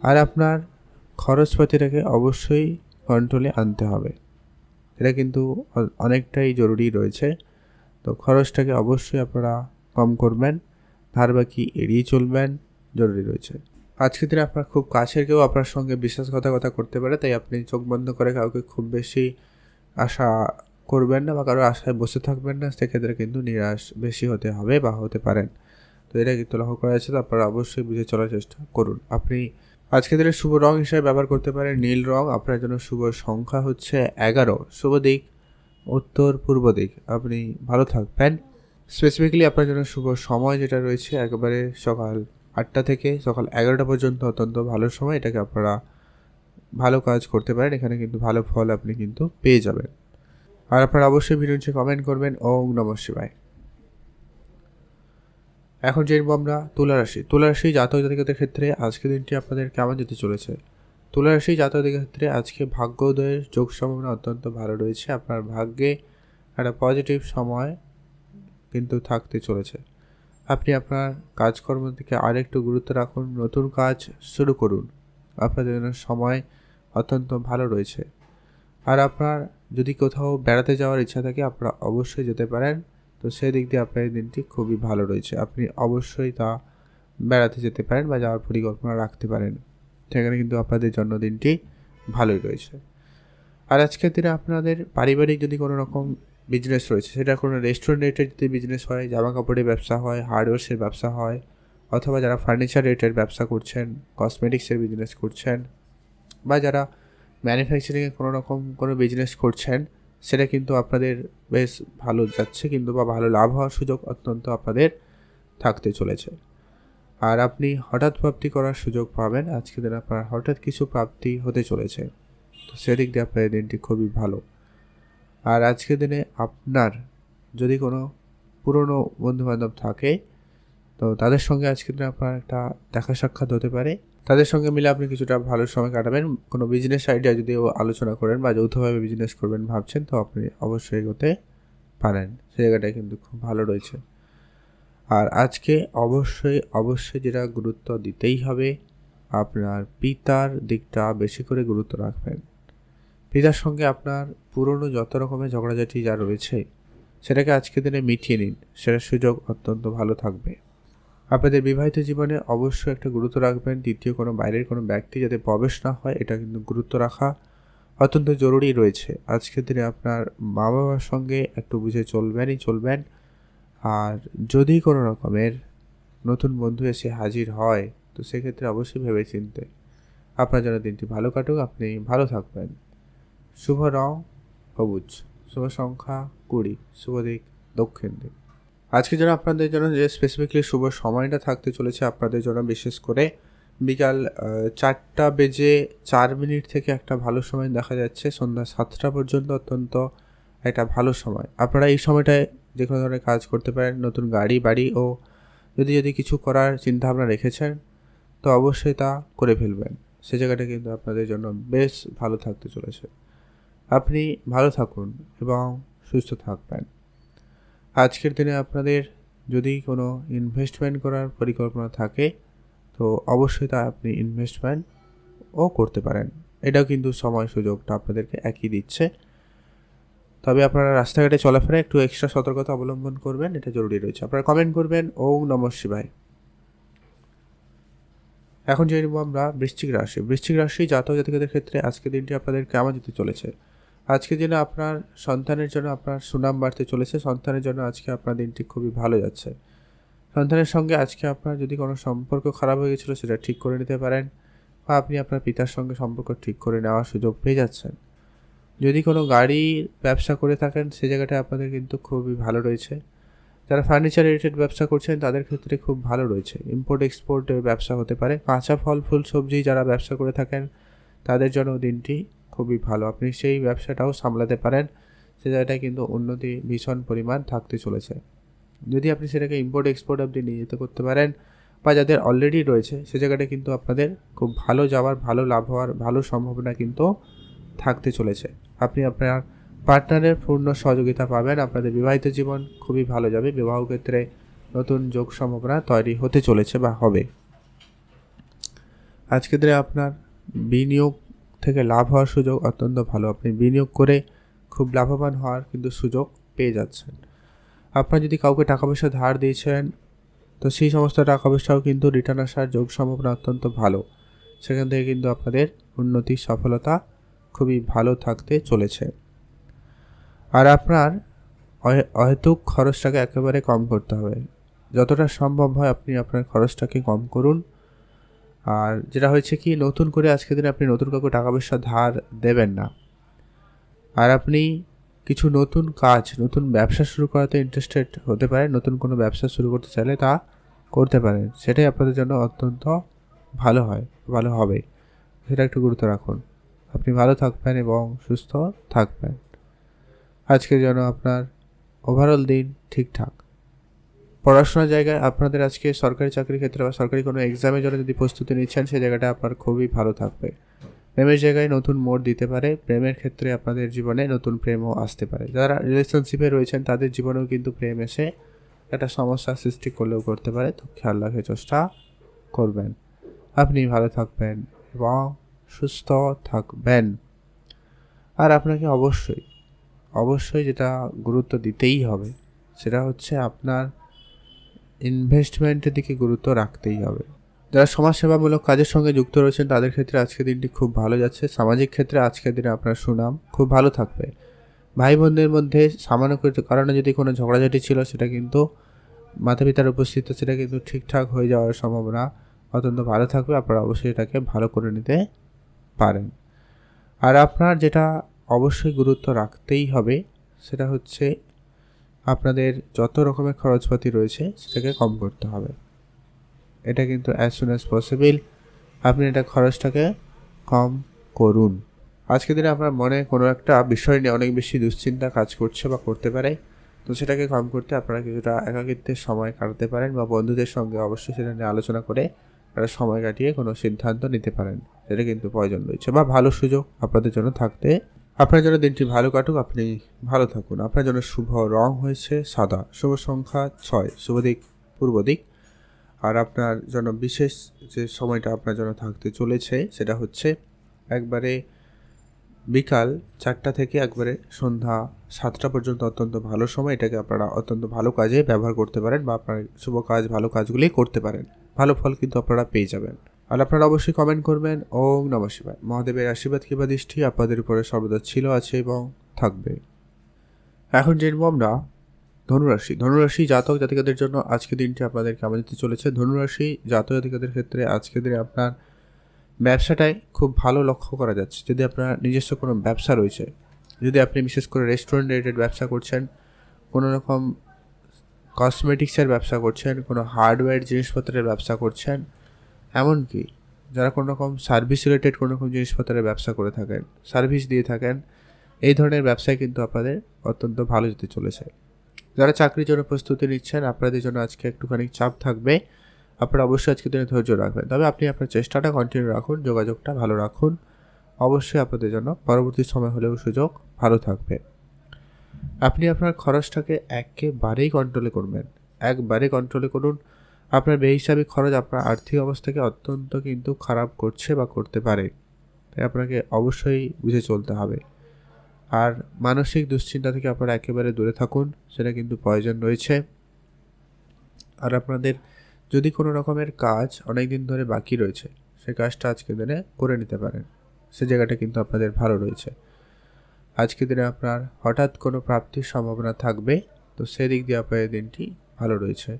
আর আপনার খরচপাতিটাকে অবশ্যই কন্ট্রোলে আনতে হবে, এটা কিন্তু অনেকটাই জরুরি রয়েছে, তো খরচটাকে অবশ্যই আপনারা কম করবেন, ধার বাকি এড়িয়ে চলবেন, জরুরি রয়েছে। আজকের দিনে আপনার খুব কাছের কেউ আপনার সঙ্গে বিশ্বাসঘাতকতা করতে পারে, তাই আপনি চোখ বন্ধ করে কাউকে খুব বেশি আশা করবেন না বা কারোর আশায় বসে থাকবেন না, সেক্ষেত্রে কিন্তু নিরাশ বেশি হতে হবে বা হতে পারেন, তো এটা কিন্তু লক্ষ্য করা যাচ্ছে, তো আপনারা অবশ্যই বুঝে চলার চেষ্টা করুন। আপনি আজকের দিনে শুভ রং হিসেবে ব্যবহার করতে পারেন নীল রং, আপনার জন্য শুভ সংখ্যা হচ্ছে 11, শুভ দিক উত্তর পূর্ব দিক, আপনি ভালো থাকবেন। স্পেসিফিক্যালি আপনার জন্য শুভ সময় যেটা রয়েছে একেবারে সকাল 8টা থেকে সকাল 11টা পর্যন্ত অত্যন্ত ভালো সময়, এটাকে আপনারা ভালো কাজ করতে পারেন, এখানে কিন্তু ভালো ফল আপনি কিন্তু পেয়ে যাবেন। আর আপনারা অবশ্যই ভিডিও নিচে কমেন্ট করবেন ওম নমঃ শিবায়। এখন জানবো আমরা তুলা রাশি জাতক জাতিকাদের ক্ষেত্রে আজকের দিনটি আপনাদের কেমন যেতে চলেছে। তুলা রাশি জাতক জাতিকাদের ক্ষেত্রে আজকে ভাগ্যোদয়ের যোগ সম্ভাবনা অত্যন্ত ভালো রয়েছে, আপনার ভাগ্যে একটা পজিটিভ সময় কিন্তু থাকতে চলেছে, আপনি আপনার কাজকর্ম থেকে আরেকটু গুরুত্ব রাখুন, নতুন কাজ শুরু করুন, আপনাদের জন্য সময় অত্যন্ত ভালো রয়েছে। আর আপনার যদি কোথাও বেড়াতে যাওয়ার ইচ্ছা থাকে আপনারা অবশ্যই যেতে পারেন, তো সেই দিক দিয়ে আপনার এই দিনটি খুবই ভালো রয়েছে, আপনি অবশ্যই তা বেড়াতে যেতে পারেন বা যাওয়ার পরিকল্পনা রাখতে পারেন, সেখানে কিন্তু আপনাদের জন্মদিনটি ভালোই রয়েছে। আর আজকের দিনে আপনাদের পারিবারিক যদি কোনো রকম বিজনেস রয়েছে, সেটা কোনো রেস্টুরেন্ট রিলেটেড যদি বিজনেস হয়, জামা কাপড়ের ব্যবসা হয়, হার্ডওয়্যার্সের ব্যবসা হয়, অথবা যারা ফার্নিচার রিলেটেড ব্যবসা করছেন, কসমেটিক্সের বিজনেস করছেন, বা যারা ম্যানুফ্যাকচারিংয়ে কোনো বিজনেস করছেন, সেটা কিন্তু আপনাদের বেশ ভালো যাচ্ছে কিন্তু বা ভালো লাভ হওয়ার সুযোগ অত্যন্ত আপনাদের থাকতে চলেছে। আর আপনি হঠাৎ প্রাপ্তি করার সুযোগ পাবেন, আজকের দিনে আপনার হঠাৎ কিছু প্রাপ্তি হতে চলেছে, তো সেদিক দিয়ে আপনার এই দিনটি খুবই ভালো। আর আজকের দিনে আপনার যদি কোনো পুরনো বন্ধুবান্ধব থাকে, তো তাদের সঙ্গে আজকের দিনে আপনার একটা দেখা সাক্ষাৎ হতে পারে, তাদের সঙ্গে মিলে আপনি কিছুটা ভালো সময় কাটাবেন। কোনো বিজনেস আইডিয়া যদি আলোচনা করেন বা যৌথভাবে বিজনেস করবেন ভাবছেন, তো আপনি অবশ্যই এগোতে পারেন, সেই জায়গাটায় কিন্তু খুব ভালো রয়েছে। আর আজকে অবশ্যই যেটা গুরুত্ব দিতেই হবে, আপনার পিতার দিকটা বেশি করে গুরুত্ব রাখবেন। পিতার সঙ্গে আপনার পুরনো যত রকমের ঝগড়াঝাটি যা রয়েছে সেটাকে আজকের দিনে মিটিয়ে নিন, সেটার সুযোগ অত্যন্ত ভালো থাকবে। আপনাদের বিবাহিত জীবনে অবশ্যই একটা গুরুত্ব রাখবেন, দ্বিতীয় কোনো বাইরের কোনো ব্যক্তি যাতে প্রবেশ না হয়, এটা কিন্তু গুরুত্ব রাখা অত্যন্ত জরুরি রয়েছে। আজকের দিনে আপনার মা বাবার সঙ্গে একটু বুঝে চলবেন। আর যদি কোনো রকমের নতুন বন্ধু এসে হাজির হয়, তো সেক্ষেত্রে অবশ্যই ভেবেচিন্তে আপনার জন্য দিনটি ভালো কাটুক, আপনি ভালো থাকবেন। শুভ রং সবুজ, শুভ সংখ্যা 20, শুভ দিক দক্ষিণ দিক। আজকে যেন আপনাদের জন্য যে স্পেসিফিকলি শুভ সময়টা থাকতে চলেছে আপনাদের জন্য, বিশেষ করে বিকাল 4:04 থেকে একটা ভালো সময় দেখা যাচ্ছে, সন্ধ্যা 7টা পর্যন্ত অত্যন্ত একটা ভালো সময়। আপনারা এই সময়টায় যে কোনো ধরনের কাজ করতে পারেন, নতুন গাড়ি বাড়ি ও যদি কিছু করার চিন্তাভাবনা রেখেছেন তো অবশ্যই তা করে ফেলবেন। সে জায়গাটা কিন্তু আপনাদের জন্য বেশ ভালো থাকতে চলেছে। আপনি ভালো থাকুন এবং সুস্থ থাকবেন। আজকের দিনে আপনাদের যদি কোনো ইনভেস্টমেন্ট করার পরিকল্পনা থাকে তো অবশ্যই তা আপনি ইনভেস্টমেন্টও করতে পারেন। এটাও কিন্তু সময় সুযোগটা আপনাদেরকে একই দিচ্ছে। তবে আপনারা রাস্তাঘাটে চলাফেরা একটু এক্সট্রা সতর্কতা অবলম্বন করবেন, এটা জরুরি রয়েছে। আপনারা কমেন্ট করবেন ওম নমঃ শিবায়। এখন জেনে নেব আমরা বৃশ্চিক রাশি। বৃশ্চিক রাশি জাতক জাতিকাদের ক্ষেত্রে আজকের দিনটি আপনাদের কেমন যেতে চলেছে। আজকের দিনে আপনার সন্তানের জন্য আপনার সুনাম বাড়তে চলেছে। সন্তানের জন্য আজকে আপনার দিনটি খুবই ভালো যাচ্ছে। সন্তানের সঙ্গে আজকে আপনার যদি কোনো সম্পর্ক খারাপ হয়ে গেছিলো সেটা ঠিক করে নিতে পারেন, বা আপনি আপনার পিতার সঙ্গে সম্পর্ক ঠিক করে নেওয়ার সুযোগ পেয়ে যাচ্ছেন। যদি কোনো গাড়ির ব্যবসা করে থাকেন সে জায়গাটা আপনাদের কিন্তু খুবই ভালো রয়েছে। যারা ফার্নিচার রিলেটেড ব্যবসা করছেন তাদের ক্ষেত্রে খুব ভালো রয়েছে। ইম্পোর্ট এক্সপোর্টের ব্যবসা হতে পারে। কাঁচা ফল ফুল সবজি যারা ব্যবসা করে থাকেন তাদের জন্য দিনটি খুবই ভালো। আপনি সেই ব্যবসাটাও সামলাতে পারেন, সে জায়গাটায় কিন্তু উন্নতি ভীষণ পরিমাণ থাকতে চলেছে। যদি আপনি সেটাকে ইম্পোর্ট এক্সপোর্ট আপনি নিয়ে যেতে করতে পারেন, বা যাদের অলরেডি রয়েছে সে জায়গাটা কিন্তু আপনাদের খুব ভালো যাওয়ার, ভালো লাভ হওয়ার ভালো সম্ভাবনা কিন্তু থাকতে চলেছে। আপনি আপনার পার্টনারের পূর্ণ সহযোগিতা পাবেন। আপনাদের বিবাহিত জীবন খুবই ভালো যাবে। বিবাহ ক্ষেত্রে নতুন যোগ সম্ভাবনা তৈরি হতে চলেছে বা হবে। আজকের দিনে আপনার বিনিয়োগ থেকে লাভ হওয়ার সুযোগ অত্যন্ত ভালো। আপনি বিনিয়োগ করে খুব লাভবান হওয়ার কিন্তু সুযোগ পেয়ে যাচ্ছেন। আপনার যদি কাউকে টাকা পয়সা ধার দিয়েছেন তো সেই সমস্ত টাকা পয়সাও কিন্তু রিটার্ন আসার যোগ সম্ভাবনা অত্যন্ত ভালো। সেখান থেকে কিন্তু আপনাদের উন্নতি সফলতা খুবই ভালো থাকতে চলেছে। আর আপনার অহেতুক খরচটাকে একেবারে কম করতে হবে। যতটা সম্ভব হয় আপনি আপনার খরচটাকে কম করুন। আর যেটা হয়েছে কি, নতুন করে আজকের দিনে আপনি নতুন কাউকে টাকা পয়সা ধার দেবেন না। আর আপনি কিছু নতুন কাজ, নতুন ব্যবসা শুরু করাতে ইন্টারেস্টেড হতে পারেন। নতুন কোনো ব্যবসা শুরু করতে চাইলে তা করতে পারেন, সেটাই আপনাদের জন্য অত্যন্ত ভালো হয়, ভালো হবে। সেটা একটু গুরুত্ব রাখুন। আপনি ভালো থাকবেন এবং সুস্থ থাকবেন। আজকের জন্য আপনার ওভারঅল দিন ঠিকঠাক। পড়াশোনার জায়গায় আপনাদের আজকে সরকারি চাকরির ক্ষেত্রে বা সরকারি কোনো এক্সামের জন্য যদি প্রস্তুতি নিচ্ছেন সেই জায়গাটা আপনার খুবই ভালো থাকবে। প্রেমের জায়গায় নতুন মোড় দিতে পারে। প্রেমের ক্ষেত্রে আপনাদের জীবনে নতুন প্রেমও আসতে পারে। যারা রিলেশনশিপে রয়েছেন তাদের জীবনেও কিন্তু প্রেম এসে একটা সমস্যার সৃষ্টি করলেও করতে পারে, তো খেয়াল রাখার চেষ্টা করবেন। আপনি ভালো থাকবেন এবং সুস্থ থাকবেন। আর আপনাকে অবশ্যই যেটা গুরুত্ব দিতেই হবে সেটা হচ্ছে আপনার ইনভেস্টমেন্টের দিকে গুরুত্ব রাখতেই হবে। যারা সমাজসেবামূলক কাজের সঙ্গে যুক্ত রয়েছেন তাদের ক্ষেত্রে আজকের দিনটি খুব ভালো যাচ্ছে। সামাজিক ক্ষেত্রে আজকের দিনে আপনার সুনাম খুব ভালো থাকবে। ভাই বোনদের মধ্যে সামান্য কারণে যদি কোনো ঝগড়াঝাটি ছিল সেটা কিন্তু মাতা পিতার উপস্থিতিতে সেটা কিন্তু ঠিকঠাক হয়ে যাওয়ার সম্ভাবনা অত্যন্ত ভালো থাকবে। আপনারা অবশ্যই এটাকে ভালো করে নিতে পারেন। আর আপনার যেটা অবশ্যই গুরুত্ব রাখতেই হবে সেটা হচ্ছে আপনাদের যত রকমের খরচপাতি রয়েছে সেটাকে কম করতে হবে। এটা কিন্তু অ্যাজ সুন অ্যাজ পসিবল আপনি এটা খরচটাকে কম করুন। আজকের দিনে আপনার মনে কোনো একটা বিষয় নিয়ে অনেক বেশি দুশ্চিন্তা কাজ করছে বা করতে পারে, তো সেটাকে কম করতে আপনারা কিছুটা একাকিত্বের সময় কাটাতে পারেন, বা বন্ধুদের সঙ্গে অবশ্যই সেটা নিয়ে আলোচনা করে আপনারা সময় কাটিয়ে কোনো সিদ্ধান্ত নিতে পারেন। সেটা কিন্তু প্রয়োজন রয়েছে বা ভালো সুযোগ আপনাদের জন্য থাকতে। আপনার জন্য দিনটি ভালো কাটুক, আপনি ভালো থাকুন। আপনার জন্য শুভ রং হয়েছে সাদা, শুভ সংখ্যা 6, শুভ দিক পূর্ব দিক। আর আপনার জন্য বিশেষ যে সময়টা আপনার জন্য থাকতে চলেছে সেটা হচ্ছে একবারে বিকাল 4টা থেকে একবারে সন্ধ্যা 7টা পর্যন্ত অত্যন্ত ভালো সময়। এটাকে আপনারা অত্যন্ত ভালো কাজে ব্যবহার করতে পারেন, বা আপনার শুভ কাজ ভালো কাজগুলি করতে পারেন। ভালো ফল কিন্তু আপনারা পেয়ে যাবেন। আর আপনারা অবশ্যই কমেন্ট করবেন ওম নমঃ শিবায়। মহাদেবের আশীর্বাদ কিংবা দৃষ্টি আপনাদের উপরে সর্বদা ছিল, আছে এবং থাকবে। এখন জেনব আমরা ধনুরাশি জাতক জাতিকাদের জন্য আজকের দিনটি আপনাদের কেমন যেতে চলেছে। ধনুরাশি জাতক জাতিকাদের ক্ষেত্রে আজকের দিনে আপনার ব্যবসাটায় খুব ভালো লক্ষ্য করা যাচ্ছে। যদি আপনার নিজস্ব কোনো ব্যবসা রয়েছে যদি আপনি বিশেষ করে রেস্টুরেন্ট রিলেটেড ব্যবসা করছেন, কোনো রকম কসমেটিক্সের ব্যবসা করছেন, কোনো হার্ডওয়্যার জিনিসপত্রের ব্যবসা করছেন, এমনকি যারা কোনো রকম সার্ভিস রিলেটেড কোনো রকম জিনিসপত্রের ব্যবসা করে থাকেন, সার্ভিস দিয়ে থাকেন, এই ধরনের ব্যবসায় কিন্তু আপনাদের অত্যন্ত ভালো যেতে চলেছে। যারা চাকরির জন্য প্রস্তুতি নিচ্ছেন, আপনাদের জন্য আজকে একটুখানি চাপ থাকবে। আপনারা অবশ্যই আজকে দিনে ধৈর্য রাখবেন, তবে আপনি আপনার চেষ্টাটা কন্টিনিউ রাখুন, যোগাযোগটা ভালো রাখুন। অবশ্যই আপনাদের জন্য পরবর্তী সময় হলেও সুযোগ ভালো থাকবে। আপনি আপনার খরচটাকে একেবারেই কন্ট্রোলে করবেন, একবারে কন্ট্রোলে করুন। আপনার বেহিসাবি খরচ আপনার আর্থিক অবস্থাকে অত্যন্ত কিন্তু খারাপ করছে বা করতে পারে, তাই আপনাকে অবশ্যই বুঝে চলতে হবে। আর মানসিক দুশ্চিন্তা থেকে আপনারা একেবারে দূরে থাকুন, সেটা কিন্তু প্রয়োজন রয়েছে। আর আপনাদের যদি কোনো রকমের কাজ অনেক দিন ধরে বাকি রয়েছে, সে কাজটা আজকের দিনে করে নিতে পারেন, সে জায়গাটা কিন্তু আপনাদের ভালো রয়েছে। আজকের দিনে আপনার হঠাৎ কোনো প্রাপ্তির সম্ভাবনা থাকবে, তো সেদিক দিয়ে আপনার দিনটি ভালো রয়েছে।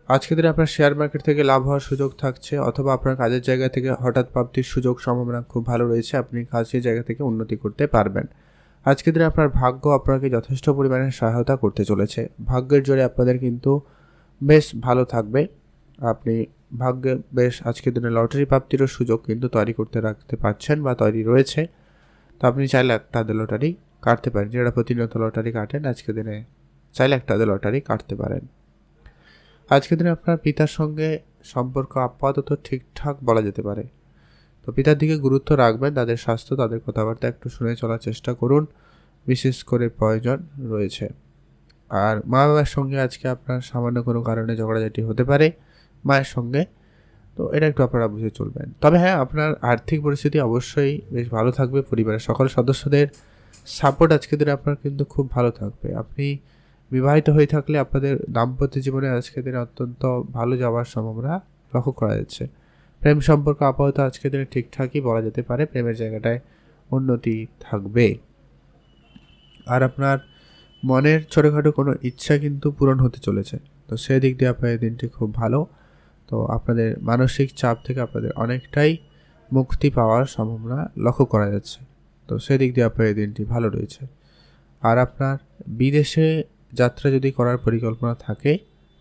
আজকের দিনে আপনার শেয়ার মার্কেট থেকে লাভ হওয়ার সুযোগ থাকছে, অথবা আপনার কাজের জায়গা থেকে হঠাৎ প্রাপ্তির সুযোগ সম্ভাবনা খুব ভালো রয়েছে, আপনি কাজের জায়গা থেকে উন্নতি করতে পারবেন। আজকের দিনে আপনার ভাগ্য আপনাকে যথেষ্ট পরিমাণে সহায়তা করতে চলেছে। ভাগ্যের জোরে আপনাদের কিন্তু বেশ ভালো থাকবে। আপনি ভাগ্যে বেশ আজকের দিনে লটারি প্রাপ্তিরও সুযোগ কিন্তু তৈরি করতে রাখতে পারছেন বা তৈরি রয়েছে। তো আপনি চাইলে একটা লটারি কাটতে পারেন, যেটা প্রতিনিয়ত লটারি কাটেন, আজকের দিনে চাইলে একটা লটারি কাটতে পারেন। আজকের দিনে আপনার পিতার সঙ্গে সম্পর্ক আপাতত ঠিকঠাক বলা যেতে পারে, তো পিতার দিকে গুরুত্ব রাখবেন। তাদের স্বাস্থ্য, তাদের কথাবার্তা একটু শুনে চলার চেষ্টা করুন, বিশেষ করে প্রয়োজন রয়েছে। আর মা বাবার সঙ্গে আজকে আপনার সামান্য কোনো কারণে ঝগড়াঝাটি হতে পারে মায়ের সঙ্গে, তো এটা একটু আপনারা বুঝে চলবেন। তবে হ্যাঁ, আপনার আর্থিক পরিস্থিতি অবশ্যই বেশ ভালো থাকবে। পরিবারের সকল সদস্যদের সাপোর্ট আজকের দিনে আপনার কিন্তু খুব ভালো থাকবে। আপনি বিবাহিত হয়ে থাকলে আপনাদের দাম্পত্য জীবনে আজকের দিনে অত্যন্ত ভালো যাওয়ার সম্ভাবনা লক্ষ্য করা যাচ্ছে। প্রেম সম্পর্ক আপাতত আজকের দিনে ঠিকঠাকই বলা যেতে পারে, প্রেমের জায়গাটায় উন্নতি থাকবে। আর আপনার মনের ছোটোখাটো কোনো ইচ্ছা কিন্তু পূরণ হতে চলেছে, তো সেই দিক দিয়ে আপনার এই দিনটি খুব ভালো। তো আপনাদের মানসিক চাপ থেকে আপনাদের অনেকটাই মুক্তি পাওয়ার সম্ভাবনা লক্ষ্য করা যাচ্ছে, তো সেদিক দিয়ে আপনার এই দিনটি ভালো রয়েছে। আর আপনার বিদেশে যাত্রা যদি করার পরিকল্পনা থাকে,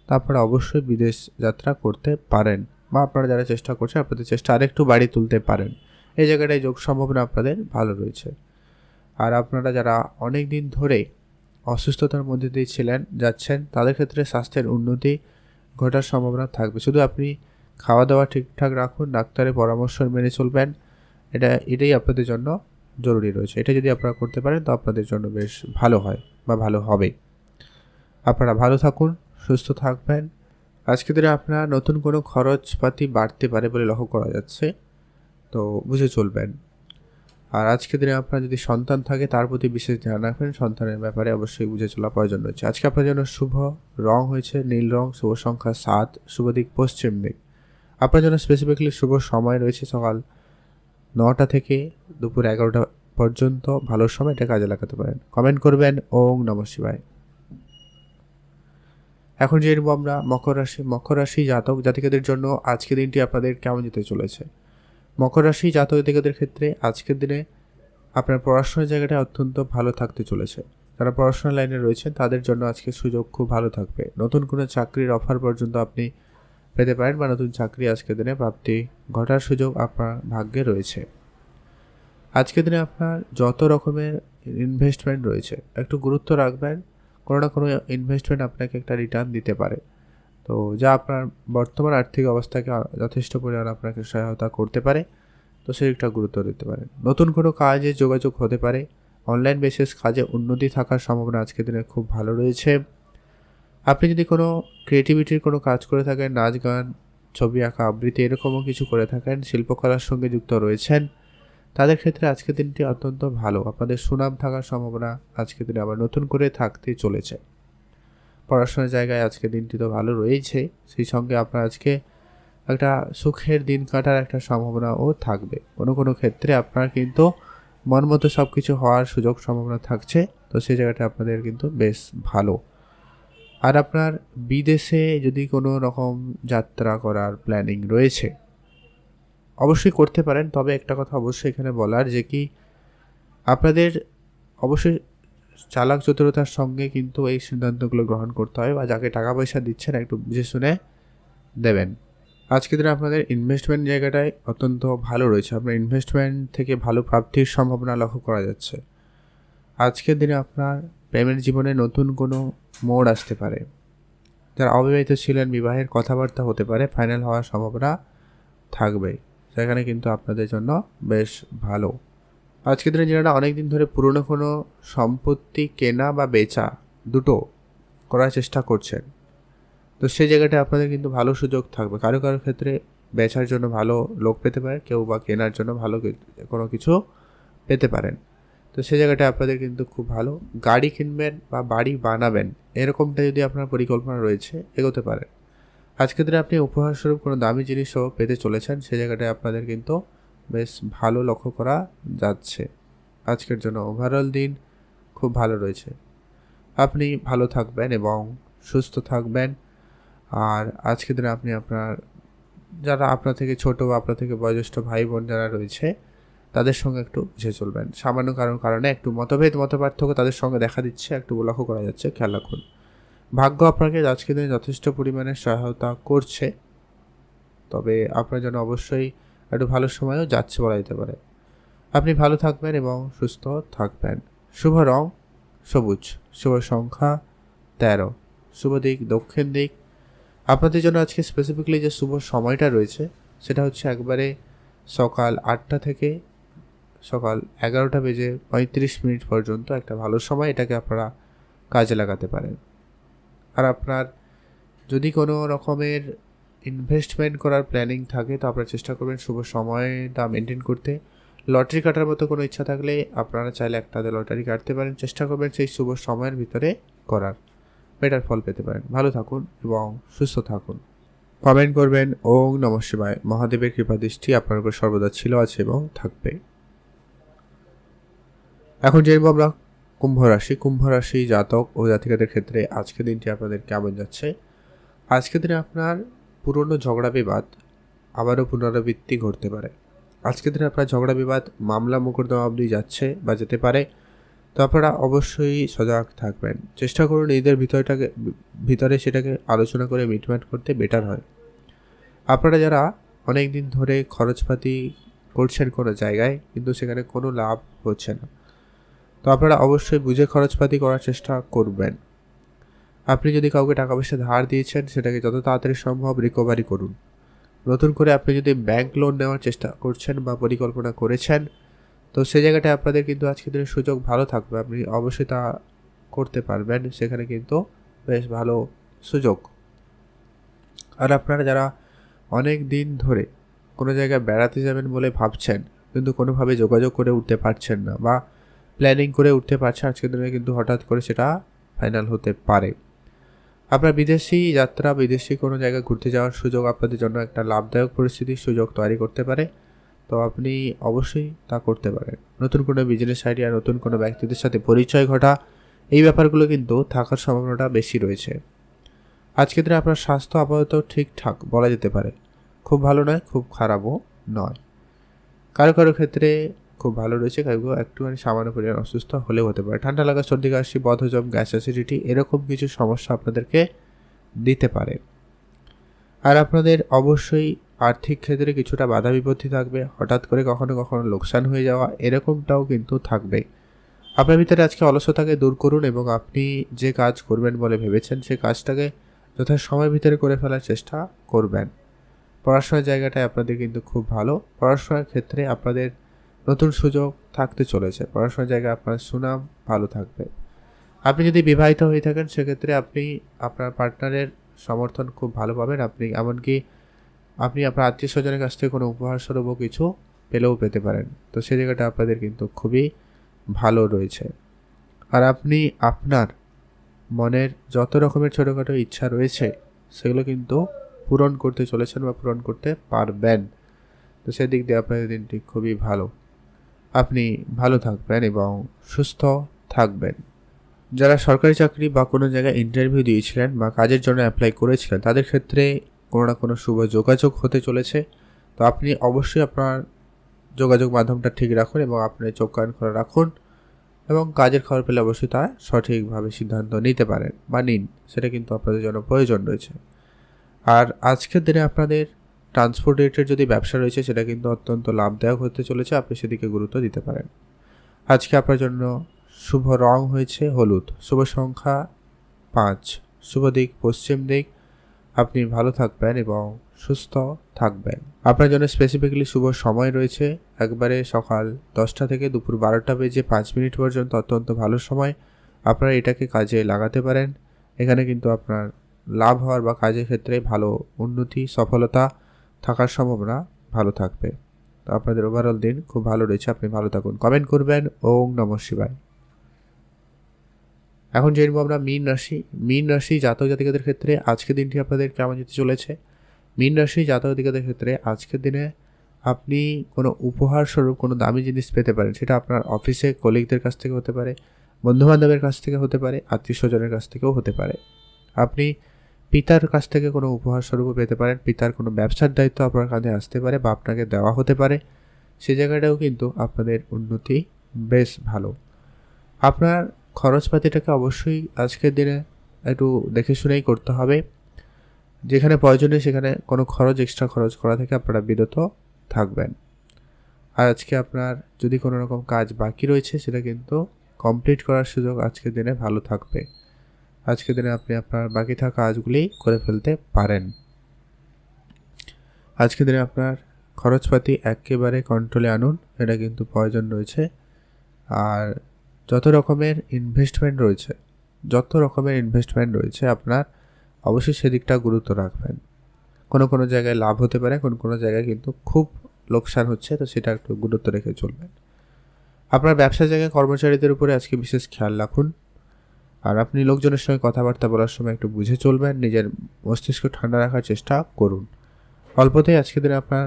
তা আপনারা অবশ্যই বিদেশ যাত্রা করতে পারেন, বা আপনারা যারা চেষ্টা করছেন আপনাদের চেষ্টা আরেকটু বাড়িয়ে তুলতে পারেন। এই জায়গাটায় যোগ সম্ভাবনা আপনাদের ভালো রয়েছে। আর আপনারা যারা অনেক দিন ধরে অসুস্থতার মধ্যে দিয়ে যাচ্ছেন, তাদের ক্ষেত্রে স্বাস্থ্যের উন্নতি ঘটার সম্ভাবনা থাকবে। শুধু আপনি খাওয়া দাওয়া ঠিকঠাক রাখুন, ডাক্তারের পরামর্শ মেনে চলবেন, এটাই আপনাদের জন্য জরুরি রয়েছে। এটা যদি আপনারা করতে পারেন তো আপনাদের জন্য বেশ ভালো হয় বা ভালো হবে। আপনারা ভালো থাকুন, সুস্থ থাকবেন। আজকের দিনে আপনার নতুন কোনো খরচপাতি বাড়তে পারে বলে লক্ষ্য করা যাচ্ছে, তো বুঝে চলবেন। আর আজকের দিনে আপনার যদি সন্তান থাকে, তার প্রতি বিশেষ ধ্যান রাখবেন, সন্তানের ব্যাপারে অবশ্যই বুঝে চলা প্রয়োজন রয়েছে। আজকে আপনার জন্য শুভ রং হয়েছে নীল রং, শুভ সংখ্যা 7, শুভ দিক পশ্চিম দিক। আপনার জন্য স্পেসিফিক্যালি শুভ সময় রয়েছে সকাল 9টা থেকে দুপুর 11টা পর্যন্ত, ভালো সময়, এটা কাজে লাগাতে পারেন। কমেন্ট করবেন ওং নমঃ শিবায়। এখন জেনব আমরা মকর রাশি জাতক জাতিকাদের জন্য আজকের দিনটি আপনাদের কেমন যেতে চলেছে। মকর রাশি জাতক জাতিকাদের ক্ষেত্রে আজকের দিনে আপনার পড়াশোনার জায়গাটা অত্যন্ত ভালো থাকতে চলেছে। যারা পড়াশোনার লাইনে রয়েছেন তাদের জন্য আজকে সুযোগ খুব ভালো থাকবে। নতুন কোনো চাকরির অফার পর্যন্ত আপনি পেতে পারেন, বা নতুন চাকরি আজকের দিনে প্রাপ্তি ঘটার সুযোগ আপনার ভাগ্যে রয়েছে। আজকের দিনে আপনার যত রকমের ইনভেস্টমেন্ট রয়েছে একটু গুরুত্ব রাখবেন, কোনো না কোনো ইনভেস্টমেন্ট আপনাকে একটা রিটার্ন দিতে পারে, তো যা আপনার বর্তমান আর্থিক অবস্থাকে যথেষ্ট পরিমাণে আপনাকে সহায়তা করতে পারে, তো সেদিকটা গুরুত্ব দিতে পারেন। নতুন কোনো কাজে যোগাযোগ হতে পারে, অনলাইন বেসিস কাজে উন্নতি থাকার সম্ভাবনা আজকের দিনে খুব ভালো রয়েছে। আপনি যদি কোনো ক্রিয়েটিভিটির কোনো কাজ করে থাকেন, নাচ গান, ছবি আঁকা, আবৃত্তি এরকমও কিছু করে থাকেন, শিল্পকলার সঙ্গে যুক্ত রয়েছেন, তাদের ক্ষেত্রে আজকের দিনটি অত্যন্ত ভালো। আপনাদের সুনাম থাকার সম্ভাবনা আজকের দিনে আবার নতুন করে থাকতে চলেছে। পড়াশোনার জায়গায় আজকের দিনটি তো ভালো রয়েছে, সেই সঙ্গে আপনার আজকে একটা সুখের দিন কাটার একটা সম্ভাবনাও থাকবে। কোনো কোনো ক্ষেত্রে আপনার কিন্তু মন মতো সব কিছু হওয়ার সুযোগ সম্ভাবনা থাকছে, তো সেই জায়গাটা আপনাদের কিন্তু বেশ ভালো। আর আপনার বিদেশে যদি কোনো রকম যাত্রা করার প্ল্যানিং রয়েছে, অবশ্যই করতে পারেন। তবে একটা কথা অবশ্যই এখানে বলার, যে কি আপনাদের অবশ্যই চালাক চতুরতার সঙ্গে কিন্তু এই সিদ্ধান্তগুলো গ্রহণ করতে হয়, বা যাকে টাকা পয়সা দিচ্ছেন একটু বুঝে শুনে দেবেন। আজকের দিনে আপনাদের ইনভেস্টমেন্ট জায়গাটায় অত্যন্ত ভালো রয়েছে। আপনার ইনভেস্টমেন্ট থেকে ভালো প্রাপ্তির সম্ভাবনা লক্ষ্য করা যাচ্ছে। আজকের দিনে আপনার প্রেমের জীবনে নতুন কোনো মোড় আসতে পারে। যারা অবিবাহিত ছিলেন, বিবাহের কথাবার্তা হতে পারে, ফাইনাল হওয়ার সম্ভাবনা থাকবে, সেখানে কিন্তু আপনাদের জন্য বেশ ভালো। আজকের দিনে যারা অনেক দিন ধরে পুরনো কোনো সম্পত্তি কেনা বা বেচা দুটো করার চেষ্টা করছেন, তো সেই জায়গাটায় আপনাদের কিন্তু ভালো সুযোগ থাকবে। কারো কারো ক্ষেত্রে বেচার জন্য ভালো লোক পেতে পারে, কেউ বা কেনার জন্য ভালো কোনো কিছু পেতে পারেন। তো সেই জায়গাটায় আপনাদের কিন্তু খুব ভালো। গাড়ি কিনবেন বা বাড়ি বানাবেন, এরকমটা যদি আপনার পরিকল্পনা রয়েছে, এগোতে পারেন। আজকের দিনে আপনি উপহারস্বরূপ কোনো দামি জিনিসও পেতে চলেছেন, সেই জায়গাটায় আপনাদের কিন্তু বেশ ভালো লক্ষ্য করা যাচ্ছে। আজকের জন্য ওভারঅল দিন খুব ভালো রয়েছে। আপনি ভালো থাকবেন এবং সুস্থ থাকবেন। আর আজকের দিনে আপনি আপনার যারা আপনার থেকে ছোট বা আপনার থেকে বয়োজ্যেষ্ঠ ভাই বোন যারা রয়েছে, তাদের সঙ্গে একটু বুঝে চলবেন। সামান্য কারণে একটু মতপার্থক্য তাদের সঙ্গে দেখা দিচ্ছে, একটু লক্ষ্য করা যাচ্ছে, খেয়াল রাখুন। ভাগ্য আপনাকে আজকের দিনে যথেষ্ট পরিমাণে সহায়তা করছে, তবে আপনার জন্য অবশ্যই একটু ভালো সময়ও যাচ্ছে বলা যেতে পারে। আপনি ভালো থাকবেন এবং সুস্থ থাকবেন। শুভ রং সবুজ, শুভ সংখ্যা 13, শুভ দিক দক্ষিণ দিক। আপনাদের জন্য আজকে স্পেসিফিক্যালি যে শুভ সময়টা রয়েছে সেটা হচ্ছে একবারে সকাল 8টা থেকে সকাল 11:35 পর্যন্ত একটা ভালো সময়, এটাকে আপনারা কাজে লাগাতে পারেন। আর আপনার যদি কোনো রকমের ইনভেস্টমেন্ট করার প্ল্যানিং থাকে, তো আপনারা চেষ্টা করবেন শুভ সময়টা মেনটেন করতে। লটারি কাটার মতো কোনো ইচ্ছা থাকলে আপনারা চাইলে একটা লটারি কাটতে পারেন, চেষ্টা করবেন সেই শুভ সময়ের ভিতরে করার, বেটার ফল পেতে পারেন। ভালো থাকুন এবং সুস্থ থাকুন। কমেন্ট করবেন ওম নমঃ শিবায়। মহাদেবের কৃপা দৃষ্টি আপনার উপর সর্বদা ছিল, আছে এবং থাকবে। এখন জানবো আমরা কুম্ভ রাশি জাতক ও জাতিকাদের ক্ষেত্রে আজকের দিনটি আপনাদের কেমন যাচ্ছে। আজকের দিনে আপনার পুরনো ঝগড়া বিবাদ আবারও পুনরাবৃত্তি ঘটতে পারে। আজকের দিনে আপনার ঝগড়া বিবাদ মামলা মোকদ্দমা অবধি যাচ্ছে বা যেতে পারে, তো আপনারা অবশ্যই সজাগ থাকবেন। চেষ্টা করুন এদের ভিতরে সেটাকে আলোচনা করে মিটমাট করতে, বেটার হয়। আপনারা যারা অনেক দিন ধরে খরচপাতি করছেন কোনো জায়গায়, কিন্তু সেখানে কোনো লাভ হচ্ছে না, তো আপনারা অবশ্যই বুঝে খরচপাতি করার চেষ্টা করবেন। আপনি যদি কাউকে টাকা পয়সা ধার দিয়েছেন, সেটাকে যত তাড়াতাড়ি সম্ভব রিকভারি করুন। নতুন করে আপনি যদি ব্যাংক লোন নেওয়ার চেষ্টা করছেন বা পরিকল্পনা করেছেন, তো সেই জায়গাটায় আপনাদের কিন্তু আজকের দিনের সুযোগ ভালো থাকবে, আপনি অবশ্যই তা করতে পারবেন, সেখানে কিন্তু বেশ ভালো সুযোগ। আর আপনারা যারা অনেক দিন ধরে কোনো জায়গায় বেড়াতে যাবেন বলে ভাবছেন, কিন্তু কোনোভাবে যোগাযোগ করে উঠতে পারছেন না বা প্ল্যানিং করে উঠতে পারছেন, আজকের দিনে কিন্তু হঠাৎ করে সেটা ফাইনাল হতে পারে। আপনার বিদেশি যাত্রা, বিদেশি কোনো জায়গায় ঘুরতে যাওয়ার সুযোগ আপনাদের জন্য একটা লাভদায়ক পরিস্থিতির সুযোগ তৈরি করতে পারে, তো আপনি অবশ্যই তা করতে পারেন। নতুন কোনো বিজনেস আইডিয়া, নতুন কোনো ব্যক্তিদের সাথে পরিচয় ঘটা, এই ব্যাপারগুলো কিন্তু থাকার সম্ভাবনাটা বেশি রয়েছে। আজকের দিনে আপনার স্বাস্থ্য আপাতত ঠিকঠাক বলা যেতে পারে, খুব ভালো নয়, খুব খারাপও নয়। কারো কারো ক্ষেত্রে খুব ভালো রয়েছে, কারো একটুখানি সামান্য পরিমাণ অসুস্থ হলেও হতে পারে। ঠান্ডা লাগা, সর্দি কাশি, বদহজম, গ্যাস অ্যাসিডিটি, এরকম কিছু সমস্যা আপনাদেরকে দিতে পারে। আর আপনাদের অবশ্যই আর্থিক ক্ষেত্রে কিছুটা বাধা বিপত্তি থাকবে, হঠাৎ করে কখনো কখনো লোকসান হয়ে যাওয়া, এরকমটাও কিন্তু থাকবে। আপনার ভিতরে আজকে অলসতাকে দূর করুন এবং আপনি যে কাজ করবেন বলে ভেবেছেন, সেই কাজটাকে যথাসময়ের ভিতরে করে ফেলার চেষ্টা করবেন। পড়াশোনার জায়গাটায় আপনাদের কিন্তু খুব ভালো। পড়াশোনার ক্ষেত্রে আপনাদের নতুন সুযোগ থাকতে চলেছে, পড়াশোনার জায়গায় আপনার সুনাম ভালো থাকবে। আপনি যদি বিবাহিত হয়ে থাকেন, সেক্ষেত্রে আপনি আপনার পার্টনারের সমর্থন খুব ভালো পাবেন। এমনকি আপনি আপনার আত্মীয় স্বজনের কাছ থেকে কোনো উপহারস্বরূপও কিছু পেতে পারেন, তো সেই জায়গাটা আপনাদের কিন্তু খুবই ভালো রয়েছে। আর আপনি আপনার মনের যত রকমের ছোটোখাটো ইচ্ছা রয়েছে, সেগুলো কিন্তু পূরণ করতে চলেছেন বা পূরণ করতে পারবেন, তো সেদিক দিয়ে আপনাদের দিনটি খুবই ভালো। আপনি ভালো থাকবেন এবং সুস্থ থাকবেন। যারা সরকারি চাকরি বা কোনো জায়গায় ইন্টারভিউ দিয়েছিলেন বা কাজের জন্য অ্যাপ্লাই করেছিলেন, তাদের ক্ষেত্রে কোনো না কোনো শুভ যোগাযোগ হতে চলেছে, তো আপনি অবশ্যই আপনার যোগাযোগ মাধ্যমটা ঠিক রাখুন এবং আপনার চোখ কান খোলা রাখুন এবং কাজের খবর পেলে অবশ্যই তারা সঠিকভাবে সিদ্ধান্ত নিতে পারেন বা নিন, সেটা কিন্তু আপনাদের জন্য প্রয়োজন রয়েছে। আর আজকের দিনে আপনাদের ট্রান্সপোর্ট রিলেটেড যদি ব্যবসা রয়েছে সেটা কিন্তু অত্যন্ত লাভদায়ক হতে চলেছে, আপনি সেদিকে গুরুত্ব দিতে পারেন। আজকে আপনার জন্য শুভ রং হয়েছে হলুদ, শুভ সংখ্যা 5, শুভ দিক পশ্চিম দিক। আপনি ভালো থাকবেন এবং সুস্থ থাকবেন। আপনার জন্য স্পেসিফিক্যালি শুভ সময় রয়েছে একবারে সকাল 10টা থেকে দুপুর 12টা বেজে 5 মিনিট পর্যন্ত, অত্যন্ত ভালো সময়। আপনারা এটাকে কাজে লাগাতে পারেন। এখানে কিন্তু আপনার লাভ হওয়ার বা কাজের ক্ষেত্রে ভালো উন্নতি সফলতা থাকার সম্ভাবনা ভালো থাকবে। তো আপনাদের ওভারঅল দিন খুব ভালো রয়েছে, আপনি ভালো থাকুন। কমেন্ট করবেন। ওম নমঃ শিবায়। এখন জেনব আমরা মীন রাশি জাতক জাতিকাদের ক্ষেত্রে আজকের দিনটি আপনাদের কেমন যেতে চলেছে। মীন রাশি জাতক জাতিকাদের ক্ষেত্রে আজকের দিনে আপনি কোনো উপহার স্বরূপ কোনো দামি জিনিস পেতে পারেন। সেটা আপনার অফিসে কলিগদের কাছ থেকে হতে পারে, বন্ধুবান্ধবের কাছ থেকে হতে পারে, আত্মীয় স্বজনের কাছ থেকেও হতে পারে। আপনি পিতার কাছ থেকে কোনো উপহার স্বরূপও পেতে পারেন। পিতার কোনো ব্যবসার দায়িত্ব আপনার কাঁধে আসতে পারে বা আপনাকে দেওয়া হতে পারে। সে জায়গাটাও কিন্তু আপনাদের উন্নতি বেশ ভালো। আপনার খরচপাতিটাকে অবশ্যই আজকের দিনে একটু দেখে শুনেই করতে হবে। যেখানে প্রয়োজনে সেখানে কোনো এক্সট্রা খরচ করা থেকে আপনারা বিরত থাকবেন। আর আজকে আপনার যদি কোনো রকম কাজ বাকি রয়েছে সেটা কিন্তু কমপ্লিট করার সুযোগ আজকের দিনে ভালো থাকবে। আজকের দিনে আপনি আপনার বাকি থাকা কাজগুলি করে ফেলতে পারেন। আজকের দিনে আপনার খরচপাতি একেবারে কন্ট্রোলে আনুন, এটা কিন্তু প্রয়োজন রয়েছে। আর যত রকমের ইনভেস্টমেন্ট রয়েছে আপনার অবশ্যই সেদিকটা গুরুত্ব রাখবেন। কোনো জায়গায় লাভ হতে পারে, কোনো জায়গায় কিন্তু খুব লোকসান হচ্ছে, তো সেটা একটু গুরুত্ব রেখে চলবেন। আপনার ব্যবসা জায়গায় কর্মচারীদের উপরে আজকে বিশেষ খেয়াল রাখুন। আর আপনি লোকজনের সঙ্গে কথাবার্তা বলার সময় একটু বুঝে চলবেন, নিজের মস্তিষ্ক ঠান্ডা রাখার চেষ্টা করুন। অল্পতেই আজকের দিনে আপনার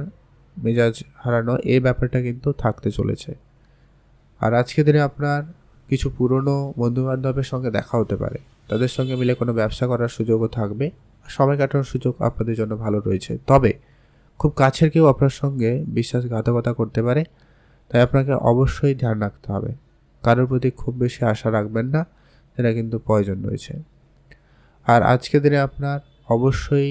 মেজাজ হারানো এই ব্যাপারটা কিন্তু থাকতে চলেছে। আর আজকের দিনে আপনার কিছু পুরনো বন্ধুবান্ধবের সঙ্গে দেখা হতে পারে, তাদের সঙ্গে মিলে কোনো ব্যবসা করার সুযোগও থাকবে। সময় কাটানোর সুযোগ আপনাদের জন্য ভালো রয়েছে। তবে খুব কাছের কেউ আপনার সঙ্গে বিশ্বাসঘাতকতা করতে পারে, তাই আপনাকে অবশ্যই ধ্যান রাখতে হবে। কারোর প্রতি খুব বেশি আশা রাখবেন না, এটা কিন্তু প্রয়োজন রয়েছে। আর আজকের দিনে আপনার অবশ্যই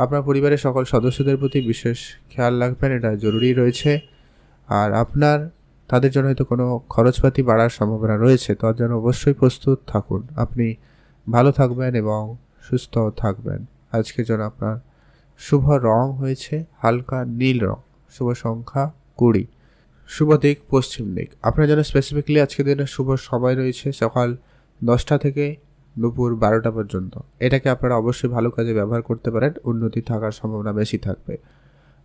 আপনার পরিবারের সকল সদস্যদের প্রতি বিশেষ খেয়াল রাখবেন, এটা জরুরি রয়েছে। আর আপনার তাদের জন্য হয়তো কোনো খরচপাতি বাড়ার সম্ভাবনা রয়েছে, তার জন্য অবশ্যই প্রস্তুত থাকুন। আপনি ভালো থাকবেন এবং সুস্থ থাকবেন। আজকের জন্য আপনার শুভ রং হয়েছে হালকা নীল রং, শুভ সংখ্যা 20, শুভ দিক পশ্চিম দিক। আপনার জন্য স্পেসিফিক্যালি আজকের দিনে শুভ সময় রয়েছে সকাল 10টা থেকে দুপুর 12টা পর্যন্ত। এটাকে আপনারা অবশ্যই ভালো কাজে ব্যবহার করতে পারেন, উন্নতি থাকার সম্ভাবনা বেশি থাকবে।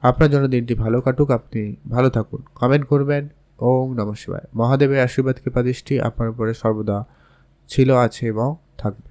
আপনার জন্য দিনটি ভালো কাটুক, আপনি ভালো থাকুন। কমেন্ট করবেন। ওম নমঃ শিবায়। মহাদেবের আশীর্বাদ কৃপা দৃষ্টি আপনার উপরে সর্বদা ছিল, আছে এবং থাকবে।